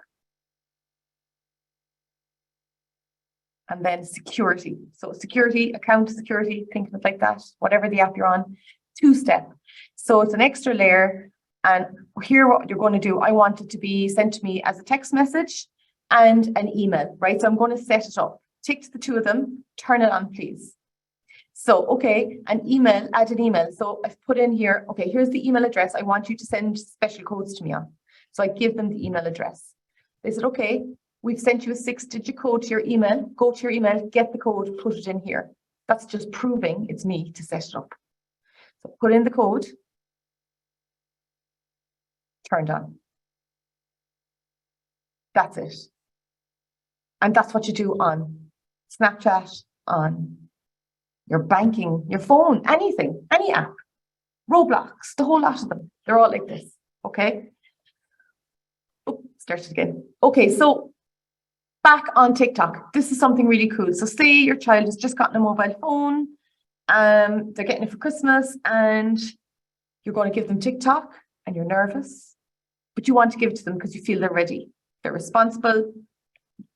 And then security. So security, account security, think of it like that, whatever the app you're on, 2-step. So it's an extra layer. And here what you're going to do, I want it to be sent to me as a text message and an email, right? So I'm going to set it up. Tick the 2 of them, turn it on, please. So, okay, an email, add an email. So I've put in here, okay, here's the email address. I want you to send special codes to me on. So I give them the email address. They said, okay, we've sent you a 6-digit code to your email. Go to your email, get the code, put it in here. That's just proving it's me to set it up. So put in the code. Turned on. That's it. And that's what you do on Snapchat, on your banking, your phone, anything, any app, Roblox, the whole lot of them. They're all like this, okay? Oh, started again. Okay, so back on TikTok, this is something really cool. So say your child has just gotten a mobile phone, they're getting it for Christmas, and you're going to give them TikTok, and you're nervous, but you want to give it to them because you feel they're ready. They're responsible.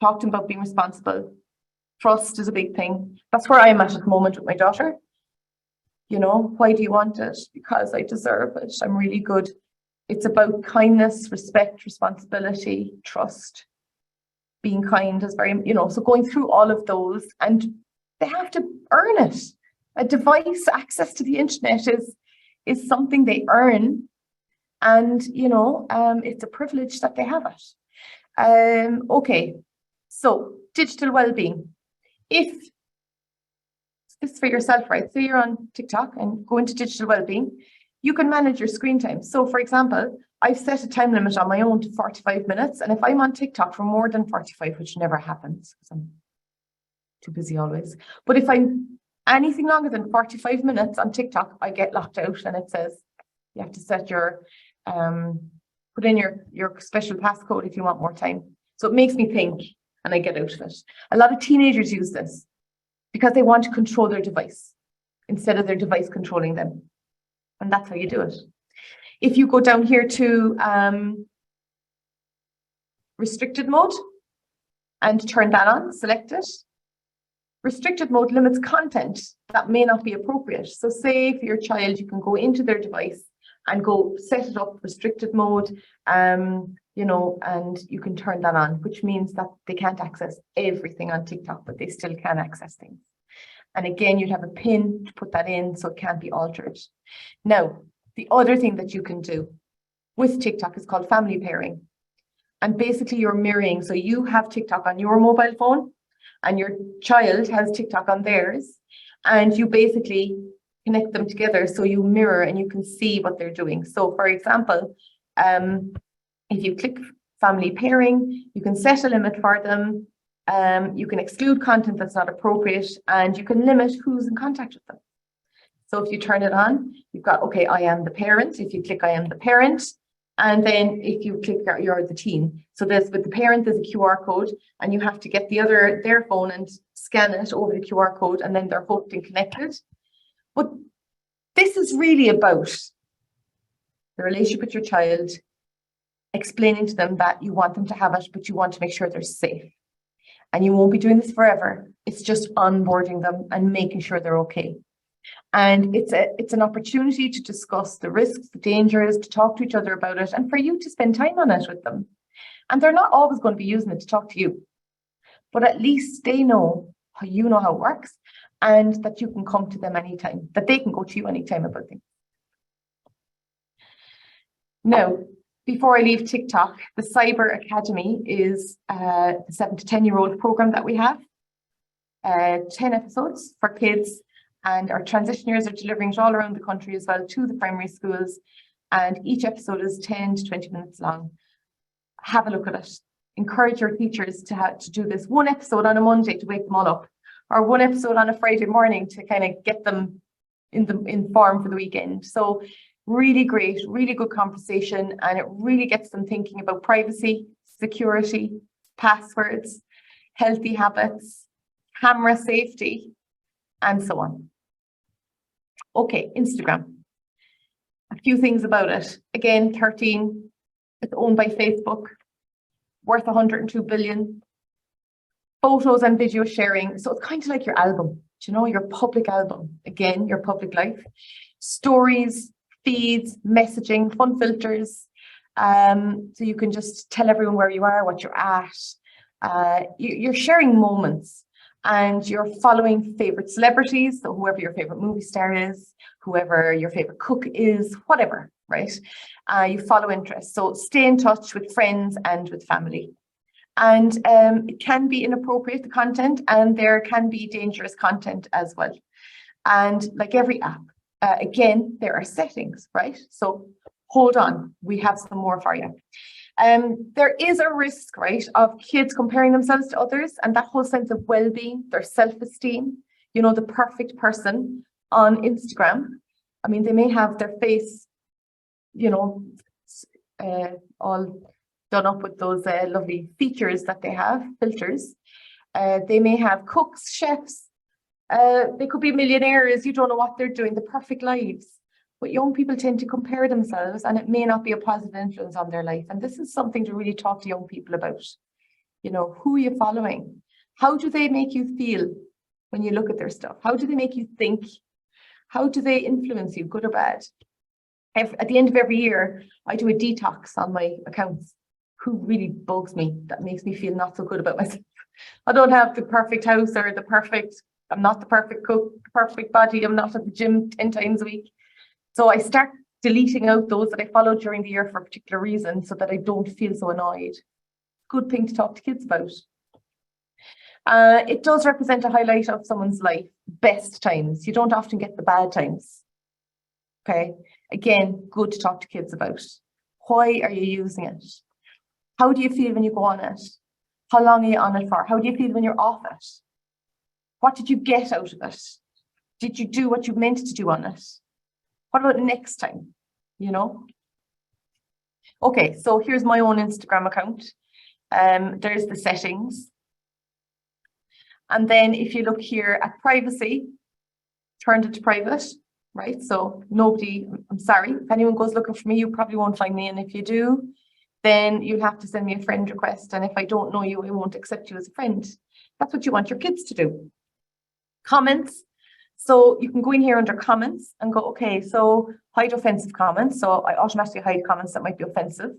Talk to them about being responsible. Trust is a big thing. That's where I'm at the moment with my daughter. You know, why do you want it? Because I deserve it. I'm really good. It's about kindness, respect, responsibility, trust. Being kind is very, you know, so going through all of those, and they have to earn it. A device, access to the internet is something they earn, and you know, it's a privilege that they have it. Okay, so digital well-being. If this is for yourself, right? Say you're on TikTok and go into digital well-being, you can manage your screen time. So for example, I've set a time limit on my own to 45 minutes. And if I'm on TikTok for more than 45, which never happens because I'm too busy always. But if I'm anything longer than 45 minutes on TikTok, I get locked out, and it says you have to set your, put in your special passcode if you want more time. So it makes me think, and I get out of it. A lot of teenagers use this because they want to control their device instead of their device controlling them. And that's how you do it. If you go down here to restricted mode and turn that on, select it. Restricted mode limits content that may not be appropriate. So say for your child, you can go into their device and go set it up restricted mode, you know, and you can turn that on, which means that they can't access everything on TikTok, but they still can access things. And again, you'd have a pin to put that in so it can't be altered. Now, the other thing that you can do with TikTok is called family pairing. And basically you're mirroring. So you have TikTok on your mobile phone and your child has TikTok on theirs. And you basically connect them together. So you mirror and you can see what they're doing. So for example, if you click family pairing, you can set a limit for them. You can exclude content that's not appropriate, and you can limit who's in contact with them. So if you turn it on, you've got, okay, I am the parent. If you click, I am the parent. And then if you click, you're the teen. So there's, with the parent, there's a QR code, and you have to get their phone and scan it over the QR code, and then they're hooked and connected. But this is really about the relationship with your child, explaining to them that you want them to have it, but you want to make sure they're safe. And you won't be doing this forever. It's just onboarding them and making sure they're okay. And it's an opportunity to discuss the risks, the dangers, to talk to each other about it, and for you to spend time on it with them. And they're not always going to be using it to talk to you, but at least they know how you know how it works, and that you can come to them anytime, that they can go to you anytime about things. Now, before I leave TikTok, the Cyber Academy is the 7 to 10-year-old program that we have. 10 episodes for kids, and our transition years are delivering it all around the country as well to the primary schools. And each episode is 10 to 20 minutes long. Have a look at it. Encourage your teachers to do this one episode on a Monday to wake them all up, or one episode on a Friday morning to kind of get them in form for the weekend. So really great, really good conversation, and it really gets them thinking about privacy, security, passwords, healthy habits, camera safety, and so on. Okay, Instagram. A few things about it. Again, 13, it's owned by Facebook, worth 102 billion. Photos and video sharing. So it's kind of like your album, you know, your public album. Again, your public life. Stories, feeds, messaging, fun filters. So you can just tell everyone where you are, what you're at. You're sharing moments, and you're following favorite celebrities. So whoever your favorite movie star is, whoever your favorite cook is, whatever, right? You follow interests. So stay in touch with friends and with family. And it can be inappropriate, the content, and there can be dangerous content as well. And like every app, again, there are settings, right? So hold on, we have some more for you. There is a risk, right, of kids comparing themselves to others, and that whole sense of well-being, their self-esteem, you know, the perfect person on Instagram, I mean, they may have their face, you know, all done up with those lovely features that they have, filters. They may have cooks, chefs. They could be millionaires. You don't know what they're doing, the perfect lives. But young people tend to compare themselves, and it may not be a positive influence on their life. And this is something to really talk to young people about. You know, who are you following? How do they make you feel when you look at their stuff? How do they make you think? How do they influence you, good or bad? At the end of every year, I do a detox on my accounts. Who really bugs me, that makes me feel not so good about myself. I don't have the perfect house or I'm not the perfect cook, perfect body. I'm not at the gym 10 times a week. So I start deleting out those that I followed during the year for a particular reason so that I don't feel so annoyed. Good thing to talk to kids about. It does represent a highlight of someone's life, best times. You don't often get the bad times. Okay, again, good to talk to kids about. Why are you using it? How do you feel when you go on it? How long are you on it for? How do you feel when you're off it? What did you get out of it? Did you do what you meant to do on it? What about next time? You know? Okay, so here's my own Instagram account. There's the settings. And then if you look here at privacy, turned it to private, right? So nobody, I'm sorry, if anyone goes looking for me, you probably won't find me. And if you do, then you'll have to send me a friend request. And if I don't know you, I won't accept you as a friend. That's what you want your kids to do. Comments. So you can go in here under comments and go, okay, so hide offensive comments. So I automatically hide comments that might be offensive,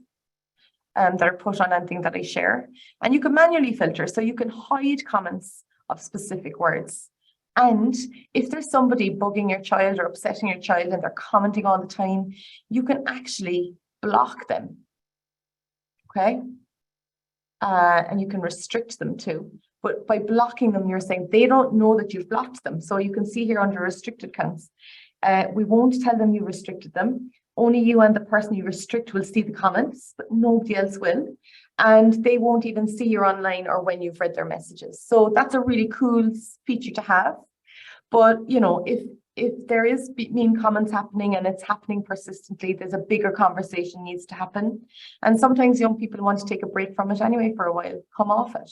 that are put on anything that I share. And you can manually filter. So you can hide comments of specific words. And if there's somebody bugging your child or upsetting your child and they're commenting all the time, you can actually block them. Okay. And you can restrict them too. But by blocking them, you're saying they don't know that you've blocked them. So you can see here under restricted accounts, we won't tell them you restricted them. Only you and the person you restrict will see the comments, but nobody else will. And they won't even see you're online or when you've read their messages. So that's a really cool feature to have. But, you know, if there is mean comments happening and it's happening persistently, there's a bigger conversation needs to happen. And sometimes young people want to take a break from it anyway for a while, come off it,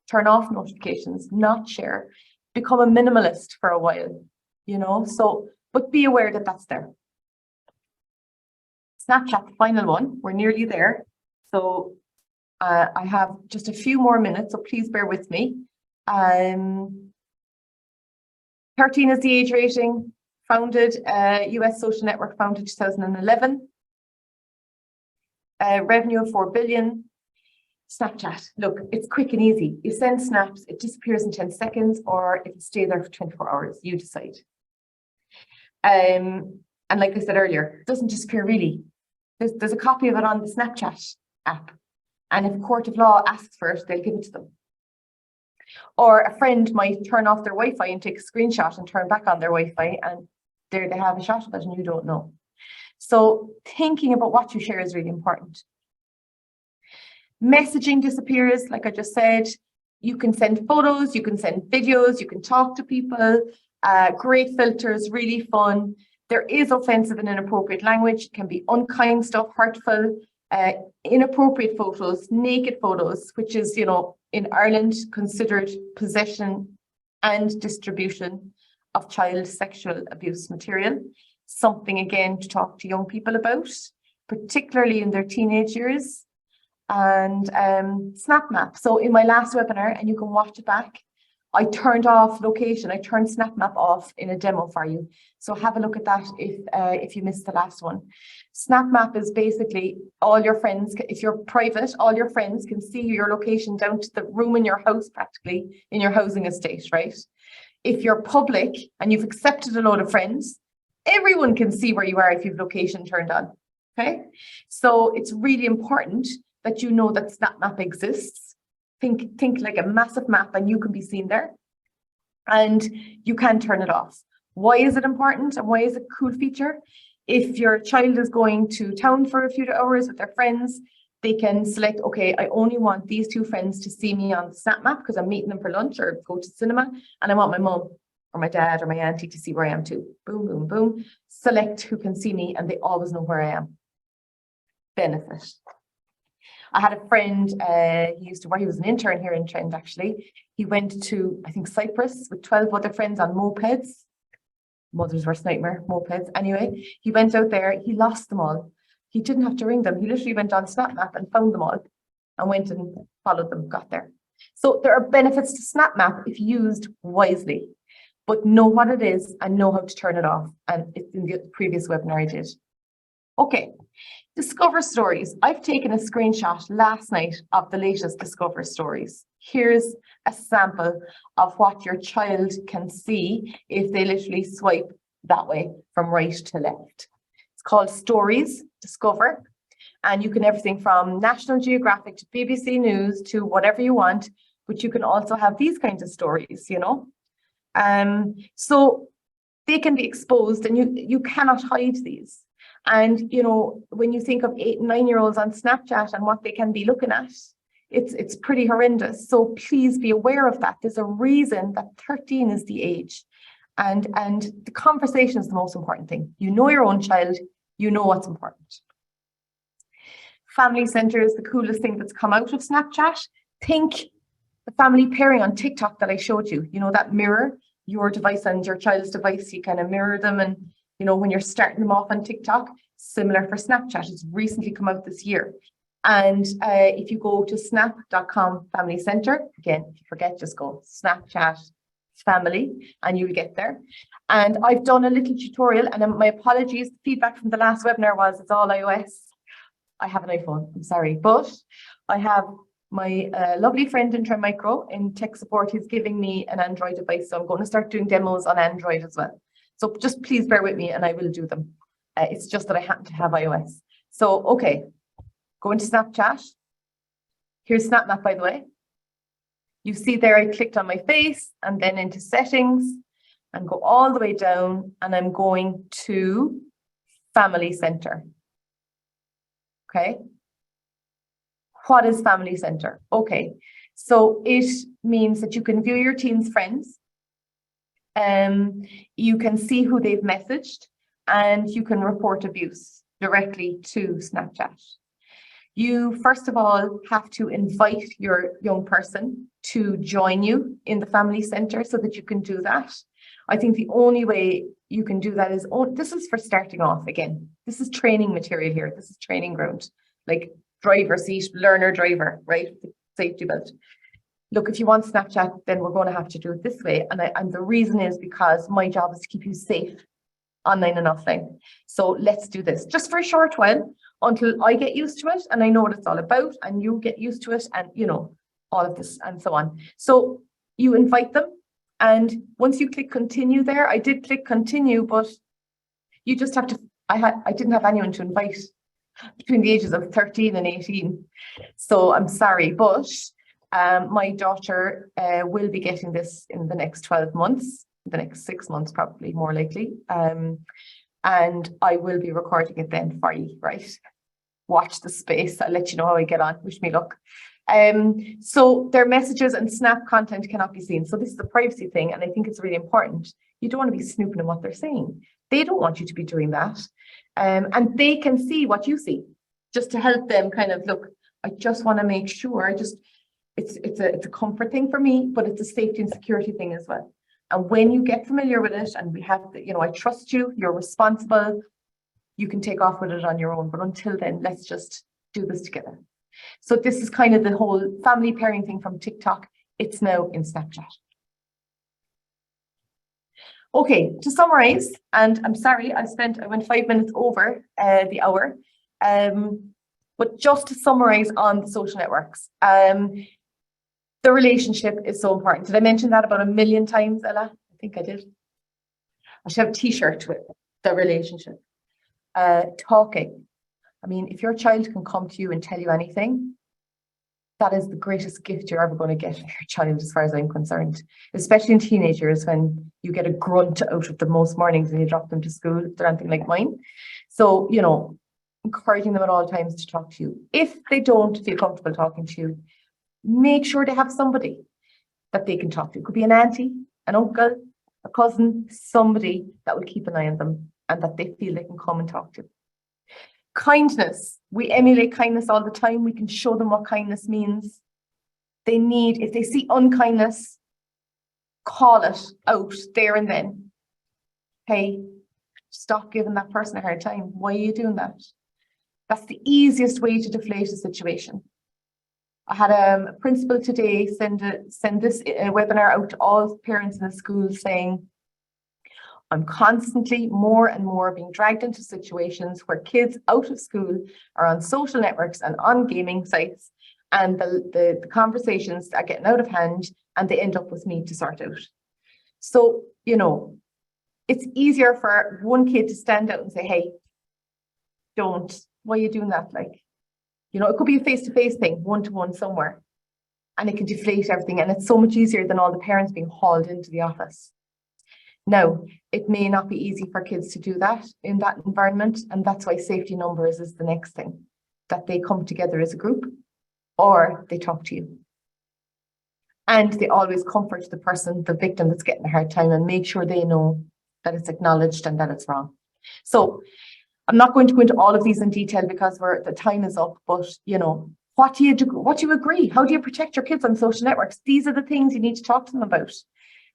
turn off notifications, not share, become a minimalist for a while, you know, so, but be aware that that's there. Snapchat, the final one, we're nearly there. So I have just a few more minutes, so please bear with me. 13 is the age rating, founded, US social network founded 2011. Revenue of 4 billion. Snapchat, look, it's quick and easy. You send snaps, it disappears in 10 seconds, or it will stay there for 24 hours, you decide. And like I said earlier, it doesn't disappear really. There's a copy of it on the Snapchat app. And if a court of law asks for it, they'll give it to them. Or a friend might turn off their Wi-Fi and take a screenshot and turn back on their Wi-Fi, and there they have a shot of it and you don't know. So thinking about what you share is really important. Messaging disappears, like I just said. You can send photos, you can send videos, you can talk to people. Great filters, really fun. There is offensive and inappropriate language. It can be unkind stuff, hurtful, inappropriate photos, naked photos, which is, you know, in Ireland considered possession and distribution of child sexual abuse material. Something again to talk to young people about, particularly in their teenage years. And Snap Map. So in my last webinar, and you can watch it back, I turned off location. I turned Snap Map off in a demo for you. So have a look at that if you missed the last one. Snap Map is basically all your friends, if you're private, all your friends can see your location down to the room in your house, practically in your housing estate, right? If you're public and you've accepted a load of friends, everyone can see where you are if you've location turned on, okay? So it's really important that you know that Snap Map exists. Think like a massive map and you can be seen there and you can turn it off. Why is it important and why is it a cool feature? If your child is going to town for a few hours with their friends, they can select, okay, I only want these two friends to see me on the Snap Map because I'm meeting them for lunch or go to cinema, and I want my mum or my dad or my auntie to see where I am too. Boom, boom, boom. Select who can see me and they always know where I am. Benefit. I had a friend, he used to work, he was an intern here in Trent actually. He went to, I think, Cyprus with 12 other friends on mopeds. Mother's worst nightmare, mopeds. Anyway, he went out there, he lost them all. He didn't have to ring them. He literally went on SnapMap and found them all and went and followed them, got there. So there are benefits to SnapMap if used wisely, but know what it is and know how to turn it off. And it's in the previous webinar I did. Okay, Discover Stories. I've taken a screenshot last night of the latest Discover Stories. Here's a sample of what your child can see if they literally swipe that way from right to left. It's called Stories, Discover, and you can everything from National Geographic to BBC News to whatever you want, but you can also have these kinds of stories, you know. So they can be exposed and you cannot hide these. And, you know, when you think of 8 and 9-year-olds on Snapchat and what they can be looking at, it's pretty horrendous. So please be aware of that. There's a reason that 13 is the age. And the conversation is the most important thing. You know your own child, you know what's important. Family Center is the coolest thing that's come out of Snapchat. Think the family pairing on TikTok that I showed you. You know, that mirror, your device and your child's device, you kind of mirror them. And, you know, when you're starting them off on TikTok, similar for Snapchat. It's recently come out this year. And if you go to snap.com family center, again, if you forget, just go Snapchat family and you'll get there. And I've done a little tutorial, and my apologies, the feedback from the last webinar was it's all iOS. I have an iPhone, I'm sorry, but I have my lovely friend in Trend Micro in tech support. He's giving me an Android device, so I'm going to start doing demos on Android as well. So just please bear with me and I will do them. It's just that I happen to have iOS. So, okay, go into Snapchat. Here's SnapMap, by the way. You see there, I clicked on my face and then into settings and go all the way down, and I'm going to Family Center. Okay. What is Family Center? Okay, so it means that you can view your teen's friends. You can see who they've messaged, and you can report abuse directly to Snapchat. You, first of all, have to invite your young person to join you in the Family Center so that you can do that. I think the only way you can do that is, this is for starting off again. This is training material here. This is training ground, like driver seat, learner driver, right? Safety belt. Look, if you want Snapchat, then we're going to have to do it this way. And the reason is because my job is to keep you safe online and offline. So let's do this just for a short while until I get used to it and I know what it's all about, and you get used to it, and you know, all of this and so on. So you invite them, and once you click continue there, I did click continue, but you just have to, I didn't have anyone to invite between the ages of 13 and 18. So I'm sorry, but my daughter will be getting this in the next 12 months, the next 6 months, probably more likely. And I will be recording it then for you, right? Watch the space. I'll let you know how I get on. Wish me luck. So their messages and snap content cannot be seen. So this is a privacy thing, and I think it's really important. You don't want to be snooping in what they're saying. They don't want you to be doing that. And they can see what you see, just to help them kind of look. I just want to make sure. It's a comfort thing for me, but it's a safety and security thing as well. And when you get familiar with it, and we have, I trust you, you're responsible, you can take off with it on your own. But until then, let's just do this together. So this is kind of the whole family pairing thing from TikTok. It's now in Snapchat. Okay, to summarize, and I'm sorry, I went 5 minutes over the hour. But just to summarize on the social networks, the relationship is so important. Did I mention that about 1 million times, Ella? I think I did. I should have a t-shirt with the relationship. Talking. I mean, if your child can come to you and tell you anything, that is the greatest gift you're ever going to get from your child, as far as I'm concerned. Especially in teenagers, when you get a grunt out of them most mornings when you drop them to school, if they're anything like mine. So, encouraging them at all times to talk to you. If they don't feel comfortable talking to you, make sure they have somebody that they can talk to. It could be an auntie, an uncle, a cousin, somebody that will keep an eye on them and that they feel they can come and talk to. Kindness. We emulate kindness all the time. We can show them what kindness means. They need, if they see unkindness, call it out there and then. Hey, stop giving that person a hard time. Why are you doing that? That's the easiest way to deflate a situation. I had a principal today send this webinar out to all parents in the school saying, I'm constantly more and more being dragged into situations where kids out of school are on social networks and on gaming sites, and the conversations are getting out of hand and they end up with me to sort out. So, you know, it's easier for one kid to stand out and say, hey, why are you doing that? Like, you know, it could be a face-to-face thing, one-to-one somewhere, and it can deflate everything. And it's so much easier than all the parents being hauled into the office. Now, it may not be easy for kids to do that in that environment. And that's why safety numbers is the next thing, that they come together as a group or they talk to you. And they always comfort the person, the victim that's getting a hard time, and make sure they know that it's acknowledged and that it's wrong. So I'm not going to go into all of these in detail because the time is up, but you know, what do you do? What do you agree? How do you protect your kids on social networks? These are the things you need to talk to them about.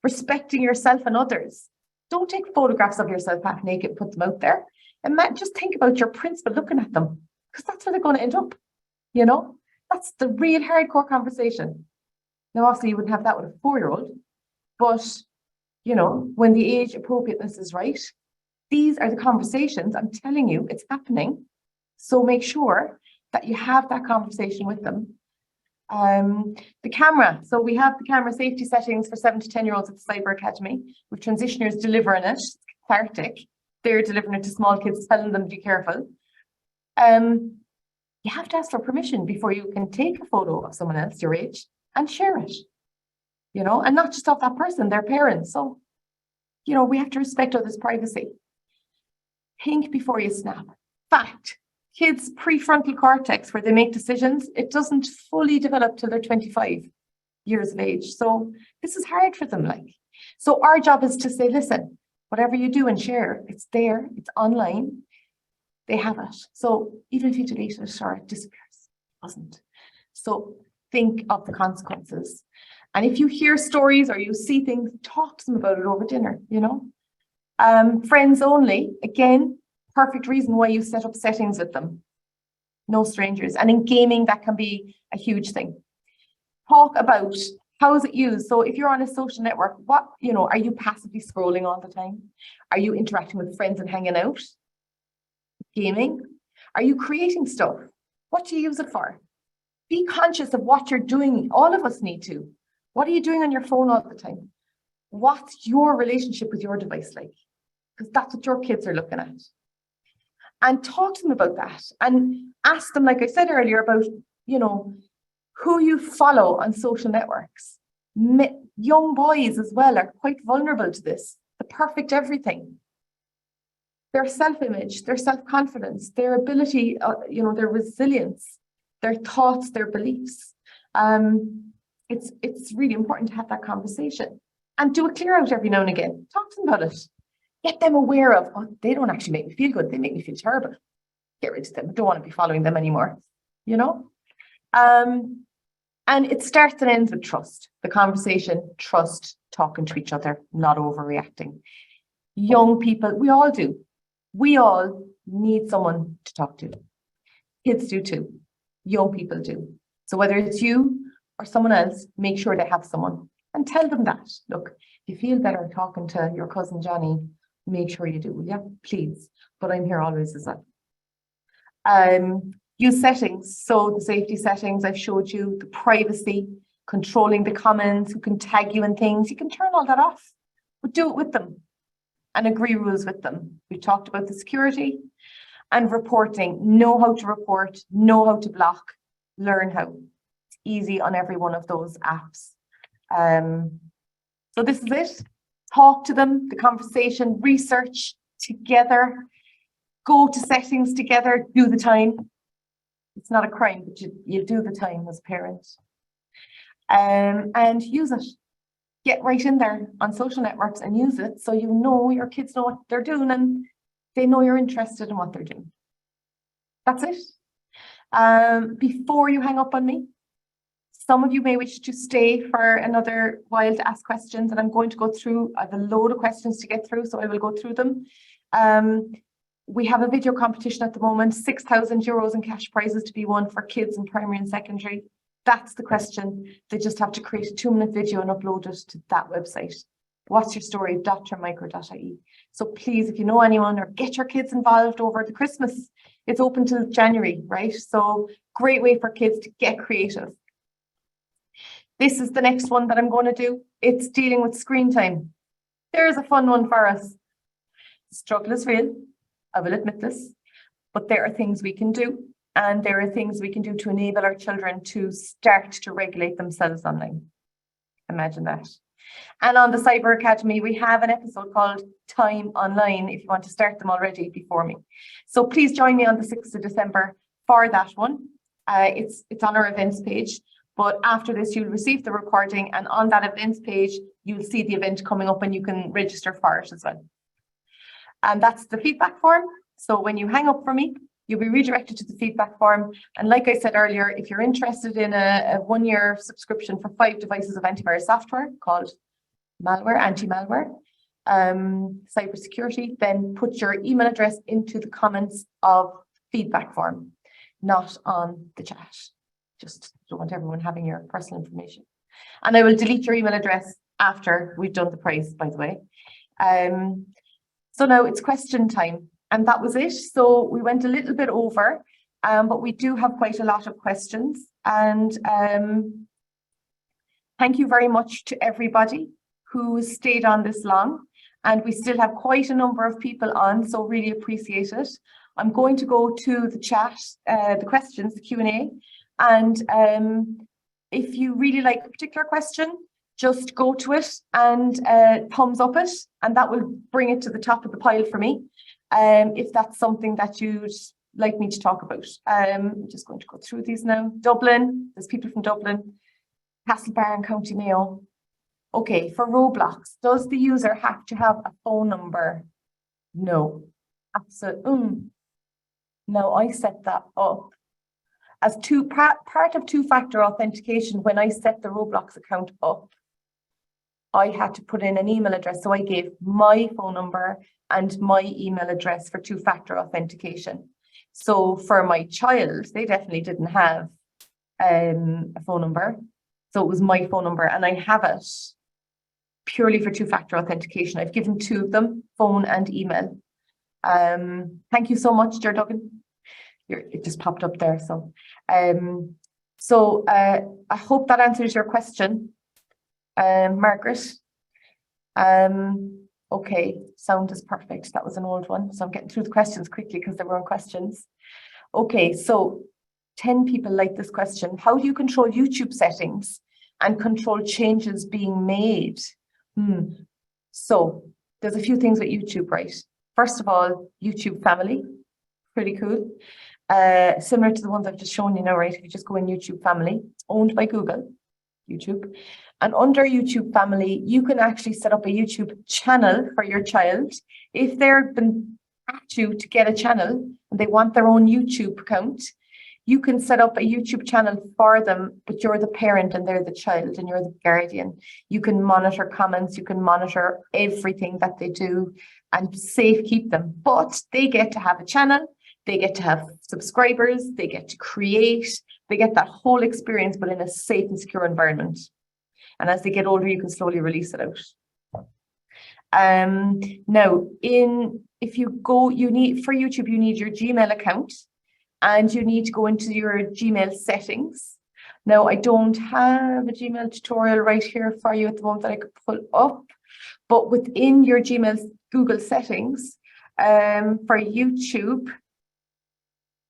Respecting yourself and others. Don't take photographs of yourself half naked and put them out there. And just think about your principal looking at them, because that's where they're going to end up. You know, that's the real hardcore conversation. Now, obviously, you wouldn't have that with a 4-year-old, but you know, when the age appropriateness is right, these are the conversations. I'm telling you, it's happening. So make sure that you have that conversation with them. The camera. So we have the camera safety settings for 7 to 10-year-olds at the Cyber Academy, with transitioners delivering it. It's cathartic. They're delivering it to small kids, telling them to be careful. You have to ask for permission before you can take a photo of someone else your age and share it. You know, and not just of that person, their parents. So, you know, we have to respect others' privacy. Think before you snap. Fact. Kids' prefrontal cortex, where they make decisions, it doesn't fully develop till they're 25 years of age. So this is hard for them. Like, so our job is to say, listen, whatever you do and share, it's there, it's online, they have it. So even if you delete it or it disappears, it doesn't. So think of the consequences. And if you hear stories or you see things, talk to them about it over dinner, you know. Friends only, again, perfect reason why you set up settings with them. No strangers. And in gaming, that can be a huge thing. Talk about how is it used. So if you're on a social network, what, you know, are you passively scrolling all the time? Are you interacting with friends and hanging out? Gaming? Are you creating stuff? What do you use it for? Be conscious of what you're doing. All of us need to. What are you doing on your phone all the time? What's your relationship with your device like? Because that's what your kids are looking at. And talk to them about that and ask them, like I said earlier, about, you know, who you follow on social networks. Young boys as well are quite vulnerable to this, the perfect everything. Their self-image, their self-confidence, their ability, you know, their resilience, their thoughts, their beliefs. It's really important to have that conversation and do a clear out every now and again. Talk to them about it. Get them aware of, oh, they don't actually make me feel good. They make me feel terrible. Get rid of them. I don't want to be following them anymore, you know? And it starts and ends with trust. The conversation, trust, talking to each other, not overreacting. Young people, we all do. We all need someone to talk to. Kids do too. Young people do. So whether it's you or someone else, make sure they have someone and tell them that. Look, if you feel better talking to your cousin Johnny, make sure you do, yeah, please. But I'm here always as well. Use settings. So the safety settings I've showed you, the privacy, controlling the comments, who can tag you and things. You can turn all that off, but do it with them and agree rules with them. We talked about the security and reporting. Know how to report, know how to block, learn how. It's easy on every one of those apps. So this is it. Talk to them, the conversation, research together, go to settings together, do the time. It's not a crime, but you do the time as a parent. And use it. get right in there on social networks and use it so you know your kids know what they're doing and they know you're interested in what they're doing. That's it. Before you hang up on me, some of you may wish to stay for another while to ask questions, and I'm going to go through, I have a load of questions to get through, so I will go through them. We have a video competition at the moment, €6,000 in cash prizes to be won for kids in primary and secondary. That's the question. They just have to create a 2-minute video and upload it to that website. What's your story? drmicro.ie. So please, if you know anyone, or get your kids involved over the Christmas. It's open till January, right? So great way for kids to get creative. This is the next one that I'm going to do. It's dealing with screen time. There's a fun one for us. The struggle is real. I will admit this, but there are things we can do. And there are things we can do to enable our children to start to regulate themselves online. Imagine that. And on the Cyber Academy, we have an episode called Time Online, if you want to start them already before me. So please join me on the 6th of December for that one. It's on our events page, but after this, you'll receive the recording, and on that events page, you'll see the event coming up and you can register for it as well. And that's the feedback form. So when you hang up for me, you'll be redirected to the feedback form. And like I said earlier, if you're interested in a 1-year subscription for 5 devices of antivirus software called anti-malware, cybersecurity, then put your email address into the comments of feedback form, not on the chat. Just don't want everyone having your personal information. And I will delete your email address after we've done the prize, by the way. So now it's question time. And that was it. So we went a little bit over, but we do have quite a lot of questions. And thank you very much to everybody who stayed on this long. And we still have quite a number of people on, so really appreciate it. I'm going to go to the chat, the questions, the Q&A. And if you really like a particular question, just go to it and thumbs up it, and that will bring it to the top of the pile for me. If that's something that you'd like me to talk about. I'm just going to go through these now. Dublin, there's people from Dublin, Castlebar and County Mayo. Okay, for Roblox, does the user have to have a phone number? No, absolutely. No, I set that up as part of two-factor authentication. When I set the Roblox account up, I had to put in an email address. So I gave my phone number and my email address for two-factor authentication. So for my child, they definitely didn't have a phone number. So it was my phone number, and I have it purely for two-factor authentication. I've given 2 of them, phone and email. Thank you so much, Ger Duggan. It just popped up there. So, I hope that answers your question, Margaret. Okay, sound is perfect. That was an old one. So I'm getting through the questions quickly because there were questions. Okay, so 10 people like this question. How do you control YouTube settings and control changes being made? So there's a few things with YouTube, right? First of all, YouTube family, pretty cool. Similar to the ones I've just shown you now, right? If you just go in YouTube family, owned by Google, YouTube. And under YouTube family, you can actually set up a YouTube channel for your child. If they've been asked you to get a channel and they want their own YouTube account, you can set up a YouTube channel for them, but you're the parent and they're the child and you're the guardian. You can monitor comments, you can monitor everything that they do and safe keep them. But they get to have a channel, they get to have subscribers, they get to create, they get that whole experience, but in a safe and secure environment. And as they get older, you can slowly release it out. Now, if you go, for YouTube, you need your Gmail account and you need to go into your Gmail settings. Now, I don't have a Gmail tutorial right here for you at the moment that I could pull up, but within your Gmail Google settings, for YouTube,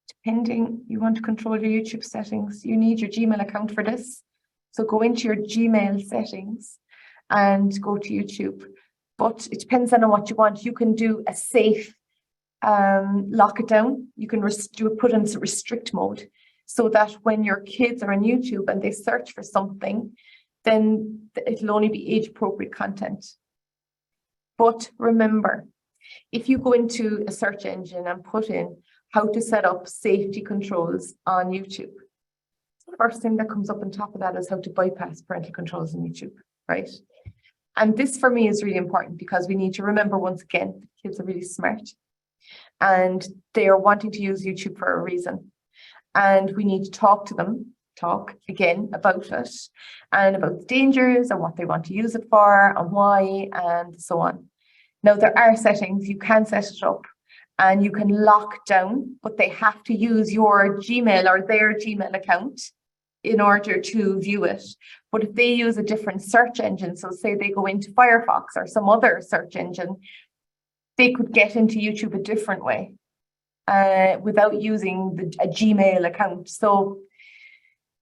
depending, you want to control your YouTube settings, you need your Gmail account for this. So go into your Gmail settings and go to YouTube. But it depends on what you want. You can do a safe lock it down. You can put in restrict mode so that when your kids are on YouTube and they search for something, then it'll only be age appropriate content. But remember, if you go into a search engine and put in how to set up safety controls on YouTube, the first thing that comes up on top of that is how to bypass parental controls on YouTube, right? And this for me is really important because we need to remember once again, kids are really smart and they are wanting to use YouTube for a reason. And we need to talk again about it and about the dangers and what they want to use it for and why and so on. Now, there are settings, you can set it up and you can lock down, but they have to use your Gmail or their Gmail account in order to view it. But if they use a different search engine, so say they go into Firefox or some other search engine, they could get into YouTube a different way without using a Gmail account. So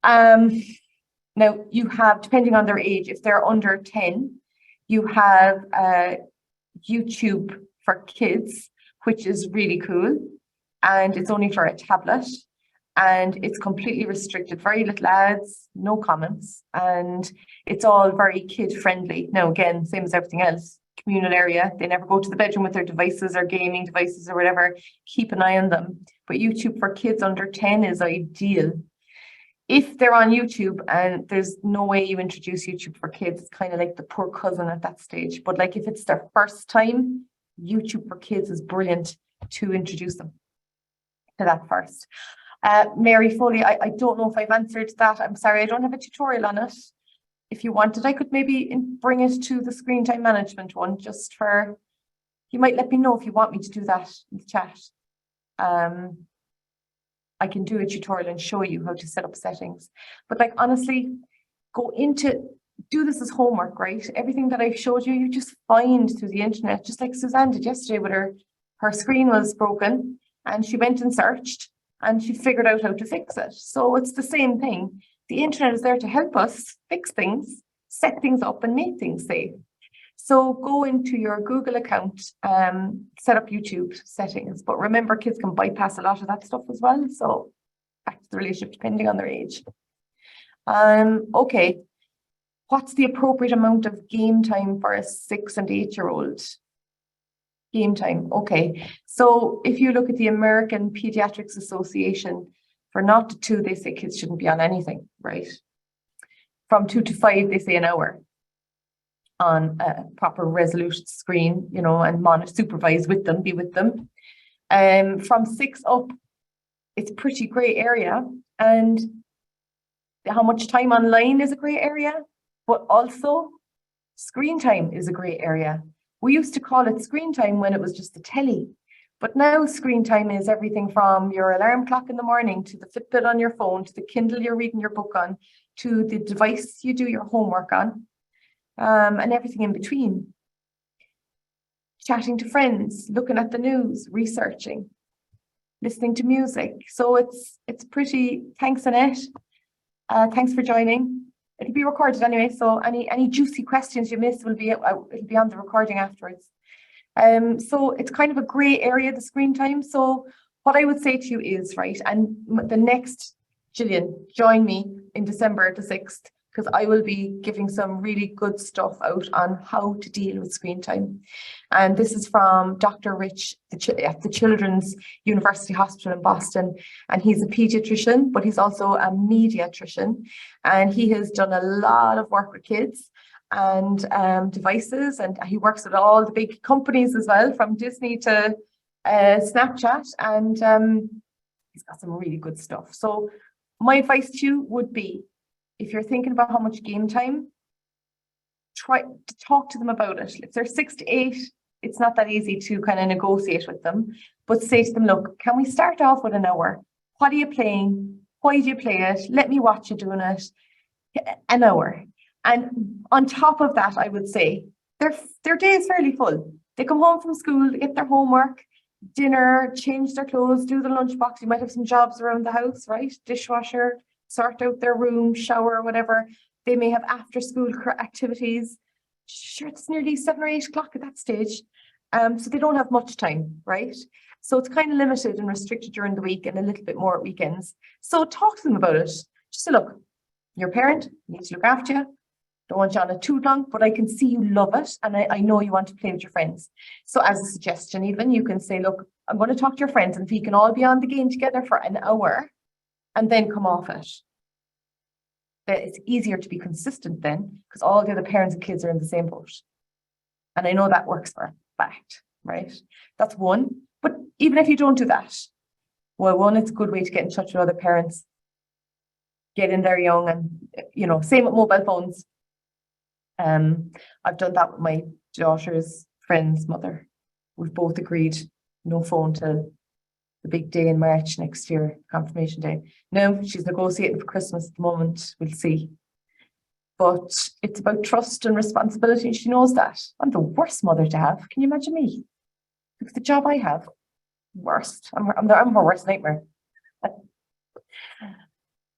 now you have, depending on their age, if they're under 10, you have YouTube for Kids, which is really cool. And it's only for a tablet. And it's completely restricted, very little ads, no comments, and it's all very kid friendly. Now, again, same as everything else, communal area, they never go to the bedroom with their devices or gaming devices or whatever, keep an eye on them. But YouTube for kids under 10 is ideal. If they're on YouTube and there's no way you introduce YouTube for kids, it's kind of like the poor cousin at that stage. But like if it's their first time, YouTube for kids is brilliant to introduce them to that first. Mary Foley, I don't know if I've answered that. I'm sorry, I don't have a tutorial on it. If you wanted, I could maybe bring it to the screen time management one just for, you might let me know if you want me to do that in the chat. I can do a tutorial and show you how to set up settings. But like, honestly, do this as homework, right? Everything that I've showed you, you just find through the internet, just like Suzanne did yesterday with her screen was broken and she went and searched and she figured out how to fix it. So it's the same thing. The internet is there to help us fix things, set things up and make things safe. So go into your Google account, set up YouTube settings, but remember kids can bypass a lot of that stuff as well. So back to the relationship depending on their age. Okay, what's the appropriate amount of game time for a 6 and 8-year-old? Game time, okay. So if you look at the American Pediatrics Association, for 0 to 2, they say kids shouldn't be on anything, right? From 2 to 5, they say an hour on a proper resolution screen, you know, and supervise with them, be with them. From 6 up, it's pretty grey area, and how much time online is a grey area, but also screen time is a grey area. We used to call it screen time when it was just the telly, but now screen time is everything from your alarm clock in the morning to the Fitbit on your phone, to the Kindle you're reading your book on, to the device you do your homework on, and everything in between. Chatting to friends, looking at the news, researching, listening to music. So it's pretty, thanks Annette. Thanks for joining. It'll be recorded anyway, so any juicy questions you miss will be it'll be on the recording afterwards. So it's kind of a grey area, the screen time. So what I would say to you is, right, and the next, Gillian, join me in December the 6th, because I will be giving some really good stuff out on how to deal with screen time. And this is from Dr. Rich at the Children's University Hospital in Boston. And he's a pediatrician, but he's also a mediatrician. And he has done a lot of work with kids and devices. And he works with all the big companies as well, from Disney to Snapchat. And he's got some really good stuff. So my advice to you would be, if you're thinking about how much game time, try to talk to them about it. If they're 6 to 8, it's not that easy to kind of negotiate with them, but say to them, look, can we start off with an hour? What are you playing? Why do you play it? Let me watch you doing it. An hour. And on top of that, I would say their day is fairly full. They come home from school, they get their homework, dinner, change their clothes, do the lunchbox. You might have some jobs around the house, right? Dishwasher, sort out their room, shower, whatever. They may have after school activities. Sure, it's nearly 7 or 8 o'clock at that stage. So they don't have much time, right? So it's kind of limited and restricted during the week and a little bit more at weekends. So talk to them about it. Just say, look, you're a parent, you need to look after you. Don't want you on it too long, but I can see you love it. And I know you want to play with your friends. So as a suggestion, even you can say, look, I'm going to talk to your friends and if you can all be on the game together for an hour and then come off it. It's easier to be consistent then because all the other parents and kids are in the same boat. And I know that works for a fact, right? That's one. But even if you don't do that, well, one, it's a good way to get in touch with other parents, get in there young and, same with mobile phones. I've done that with my daughter's friend's mother. We've both agreed no phone till the big day in March next year, confirmation day. No, she's negotiating for Christmas at the moment. We'll see. But it's about trust and responsibility. She knows that. I'm the worst mother to have. Can you imagine me? Look at the job I have. Worst. I'm her worst nightmare.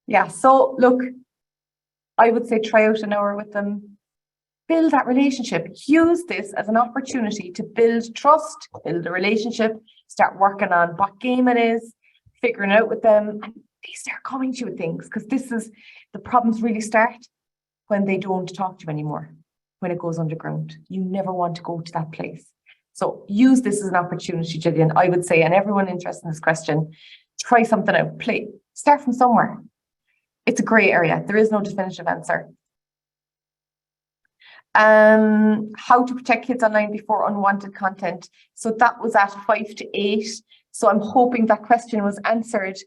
Yeah. So look, I would say try out an hour with them. Build that relationship. Use this as an opportunity to build trust, build a relationship, start working on what game it is, figuring it out with them, and they start coming to you with things because the problems really start when they don't talk to you anymore, when it goes underground. You never want to go to that place. So use this as an opportunity, Gillian, I would say, and everyone interested in this question, try something out, play, start from somewhere. It's a grey area. There is no definitive answer. How to protect kids online before unwanted content. So that was at 5 to 8. So I'm hoping that question was answered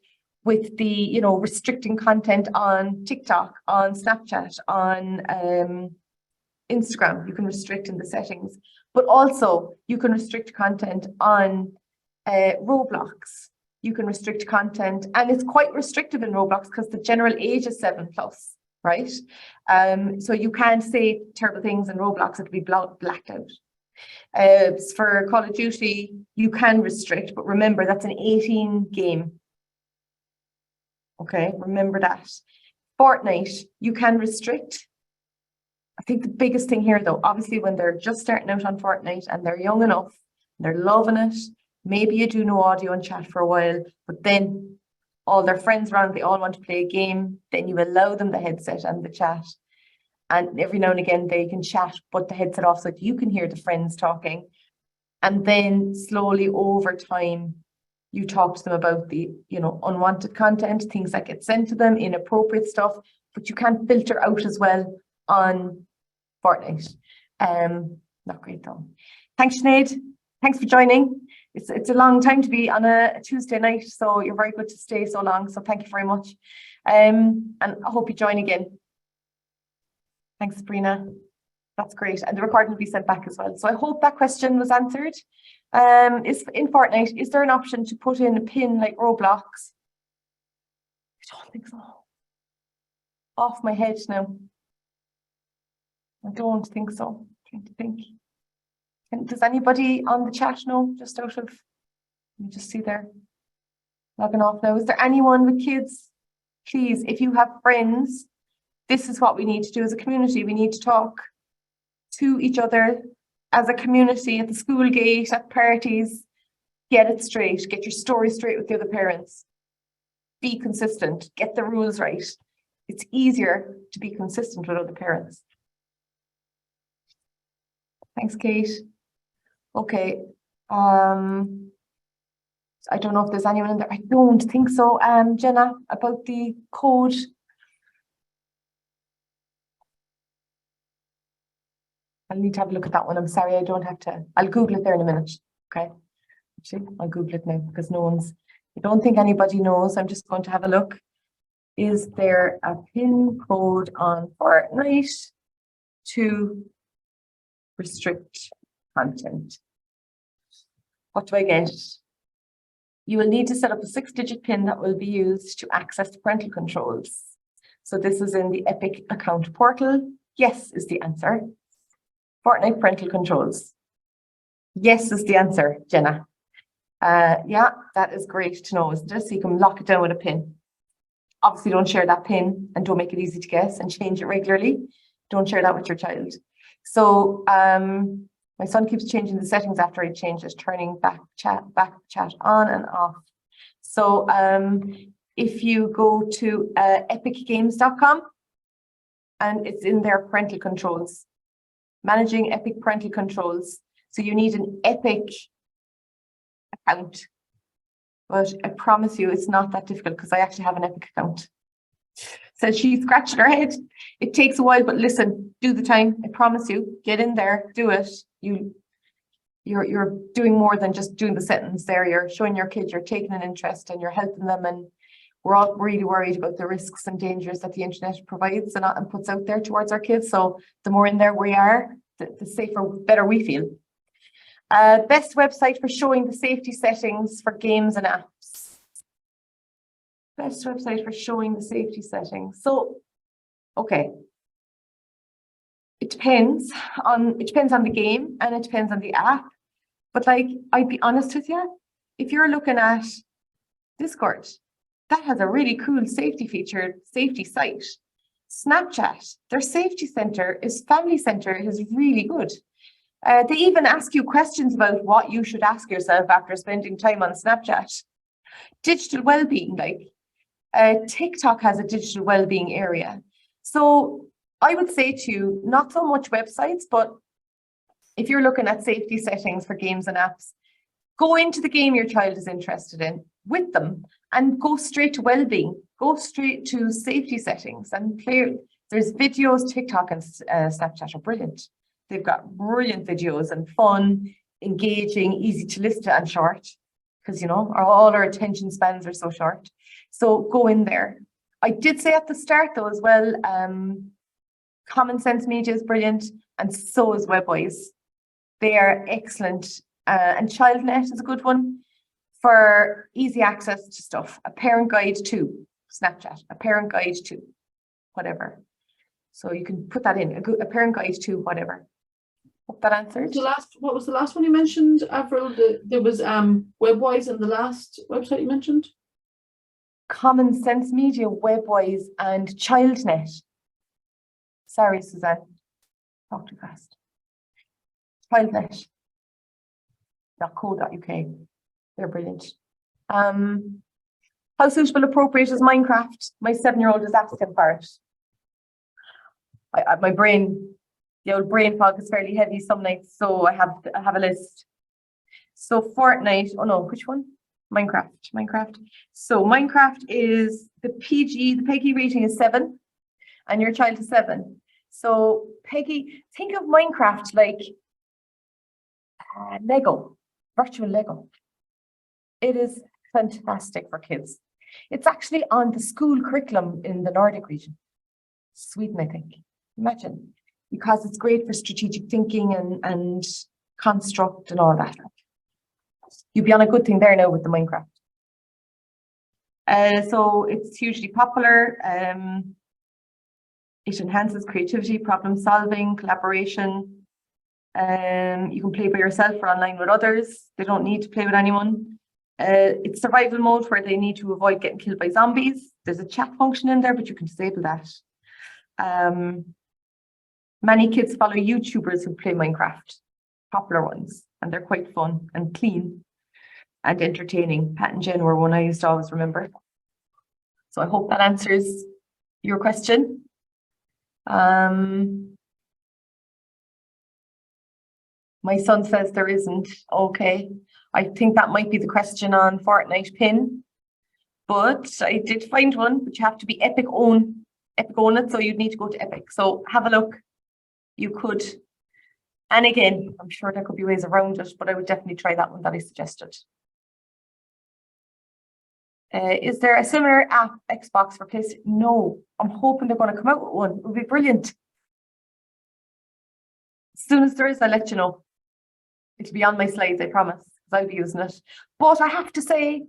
with the, restricting content on TikTok, on Snapchat, on Instagram. You can restrict in the settings, but also you can restrict content on Roblox. You can restrict content, and it's quite restrictive in Roblox because the general age is 7+. Right? So you can't say terrible things in Roblox, it'll be blacked out. For Call of Duty, you can restrict, but remember that's an 18 game. Okay, remember that. Fortnite, you can restrict. I think the biggest thing here though, obviously when they're just starting out on Fortnite and they're young enough, they're loving it, maybe you do no audio and chat for a while, but then all their friends around, they all want to play a game, then you allow them the headset and the chat. And every now and again they can chat, but the headset off so that you can hear the friends talking. And then slowly over time, you talk to them about the, unwanted content, things that get sent to them, inappropriate stuff, but you can't filter out as well on Fortnite. Not great though. Thanks, Sinead. Thanks for joining. It's a long time to be on a Tuesday night, so you're very good to stay so long. So thank you very much. And I hope you join again. Thanks, Sabrina. That's great. And the recording will be sent back as well. So I hope that question was answered. Is in Fortnite, is there an option to put in a pin like Roblox? I don't think so. Off my head now. I don't think so. I'm trying to think. And does anybody on the chat know? Just out of, let me just see there. Logging off now. Is there anyone with kids? Please, if you have friends, this is what we need to do as a community. We need to talk to each other as a community at the school gate, at parties. Get it straight. Get your story straight with the other parents. Be consistent. Get the rules right. It's easier to be consistent with other parents. Thanks, Kate. Okay. I don't know if there's anyone in there. I don't think so. Jenna, about the code. I'll need to have a look at that one. I'm sorry, I don't have to. I'll Google it there in a minute. Okay. Actually, I'll Google it now because I don't think anybody knows. I'm just going to have a look. Is there a PIN code on Fortnite to restrict content? What do I get? You will need to set up a 6-digit PIN that will be used to access the parental controls. So this is in the Epic account portal. Yes is the answer. Fortnite parental controls. Yes is the answer, Jenna. Yeah, that is great to know, isn't it? So you can lock it down with a PIN. Obviously, don't share that PIN and don't make it easy to guess and change it regularly. Don't share that with your child. So my son keeps changing the settings after I change it, turning back chat on and off. So if you go to epicgames.com and it's in their parental controls. Managing Epic parental controls. So you need an Epic account. But I promise you, it's not that difficult because I actually have an Epic account. So she's scratching her head. It takes a while, but listen, do the time. I promise you, get in there, do it. You're doing more than just doing the sentence there. You're showing your kids you're taking an interest and you're helping them. And we're all really worried about the risks and dangers that the internet provides and puts out there towards our kids. So the more in there we are, the safer, better we feel. Best website for showing the safety settings for games and apps. Best website for showing the safety settings. So, okay. It depends on the game and it depends on the app. But like, I'd be honest with you, if you're looking at Discord, that has a really cool safety feature, safety site. Snapchat, their safety center is family center is really good. They even ask you questions about what you should ask yourself after spending time on Snapchat. Digital well-being, like TikTok has a digital well-being area. So I would say to you, not so much websites, but if you're looking at safety settings for games and apps, go into the game your child is interested in with them and go straight to well-being, go straight to safety settings and play. There's videos, TikTok and Snapchat are brilliant. They've got brilliant videos and fun, engaging, easy to listen to and short because, you know, all our attention spans are so short. So go in there. I did say at the start though as well, Common Sense Media is brilliant and so is WebWise. They are excellent. And ChildNet is a good one for easy access to stuff. A parent guide to Snapchat, a parent guide to whatever. So you can put that in, a parent guide to whatever. Hope that answered. What was the last one you mentioned, Avril? There was WebWise and the last website you mentioned? Common Sense Media, WebWise and ChildNet. Sorry, Suzanne. Talk too fast. ChildNet.co.uk. They're brilliant. How suitable, appropriate is Minecraft? My 7-year-old is asking for it. My brain, the old brain fog is fairly heavy some nights, so I have a list. So Fortnite, oh no, which one? Minecraft. So Minecraft is the PEGI rating is 7, and your child is 7. So Peggy, think of Minecraft like Lego, virtual Lego. It is fantastic for kids. It's actually on the school curriculum in the Nordic region, Sweden, I think. Imagine, because it's great for strategic thinking and construct and all that. You'd be on a good thing there now with the Minecraft. So it's hugely popular. It enhances creativity, problem solving, collaboration. You can play by yourself or online with others. They don't need to play with anyone. It's survival mode where they need to avoid getting killed by zombies. There's a chat function in there, but you can disable that. Many kids follow YouTubers who play Minecraft, popular ones, and they're quite fun and clean and entertaining. Pat and Jen were one I used to always remember. So I hope that answers your question. My son says there isn't. Okay. I think that might be the question on Fortnite pin, but I did find one, but you have to be Epic own it, so you'd need to go to Epic. So have a look. You could, and again, I'm sure there could be ways around it, but I would definitely try that one that I suggested. Is there a similar app, Xbox for PlayStation? No, I'm hoping they're going to come out with one. It would be brilliant. As soon as there is, I'll let you know. It'll be on my slides, I promise, because I'll be using it. But I have to say,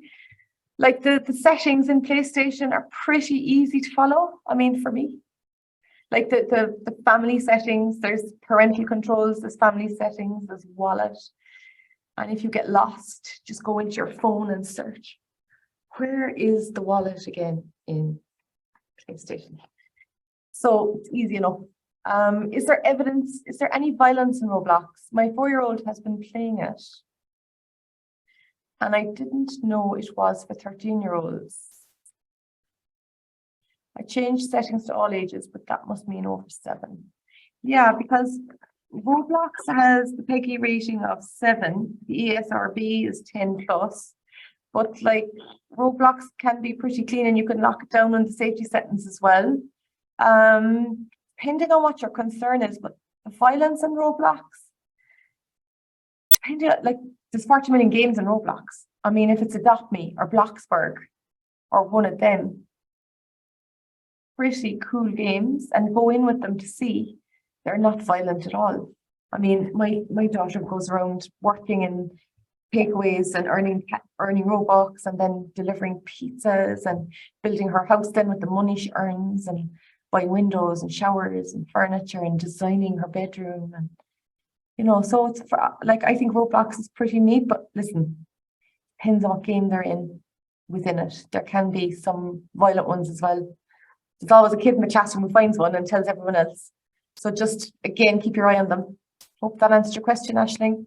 like the settings in PlayStation are pretty easy to follow. I mean, for me, like the family settings, there's parental controls, there's family settings, there's wallet. And if you get lost, just go into your phone and search. Where is the wallet again in PlayStation? So it's easy enough. Is there evidence? Is there any violence in Roblox? My 4-year-old has been playing it. And I didn't know it was for 13-year-olds. I changed settings to all ages, but that must mean over 7. Yeah, because Roblox has the PEGI rating of 7, the ESRB is 10 plus, but like Roblox can be pretty clean and you can lock it down on the safety settings as well. Depending on what your concern is, but the violence in Roblox, depending on, like, there's 40 million games in Roblox. I mean, if it's Adopt Me or Bloxburg or one of them, pretty cool games, and go in with them to see they're not violent at all. I mean, my daughter goes around working in takeaways and earning Robux and then delivering pizzas and building her house then with the money she earns and buying windows and showers and furniture and designing her bedroom. And so it's like, I think Roblox is pretty neat, but listen, depends on what game they're in within it. There can be some violent ones as well. There's always a kid in the classroom who finds one and tells everyone else. So just, again, keep your eye on them. Hope that answered your question, Aisling.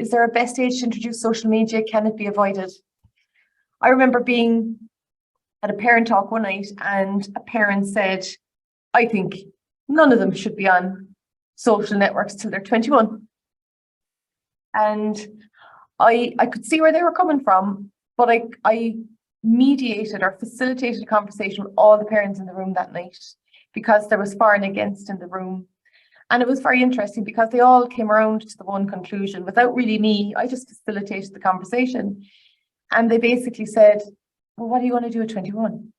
Is there a best age to introduce social media? Can it be avoided? I remember being at a parent talk one night and a parent said, I think none of them should be on social networks till they're 21. And I could see where they were coming from, but I mediated or facilitated a conversation with all the parents in the room that night because there was for and against in the room. And it was very interesting because they all came around to the one conclusion without really me. I just facilitated the conversation. And they basically said, well, what do you want to do at 21?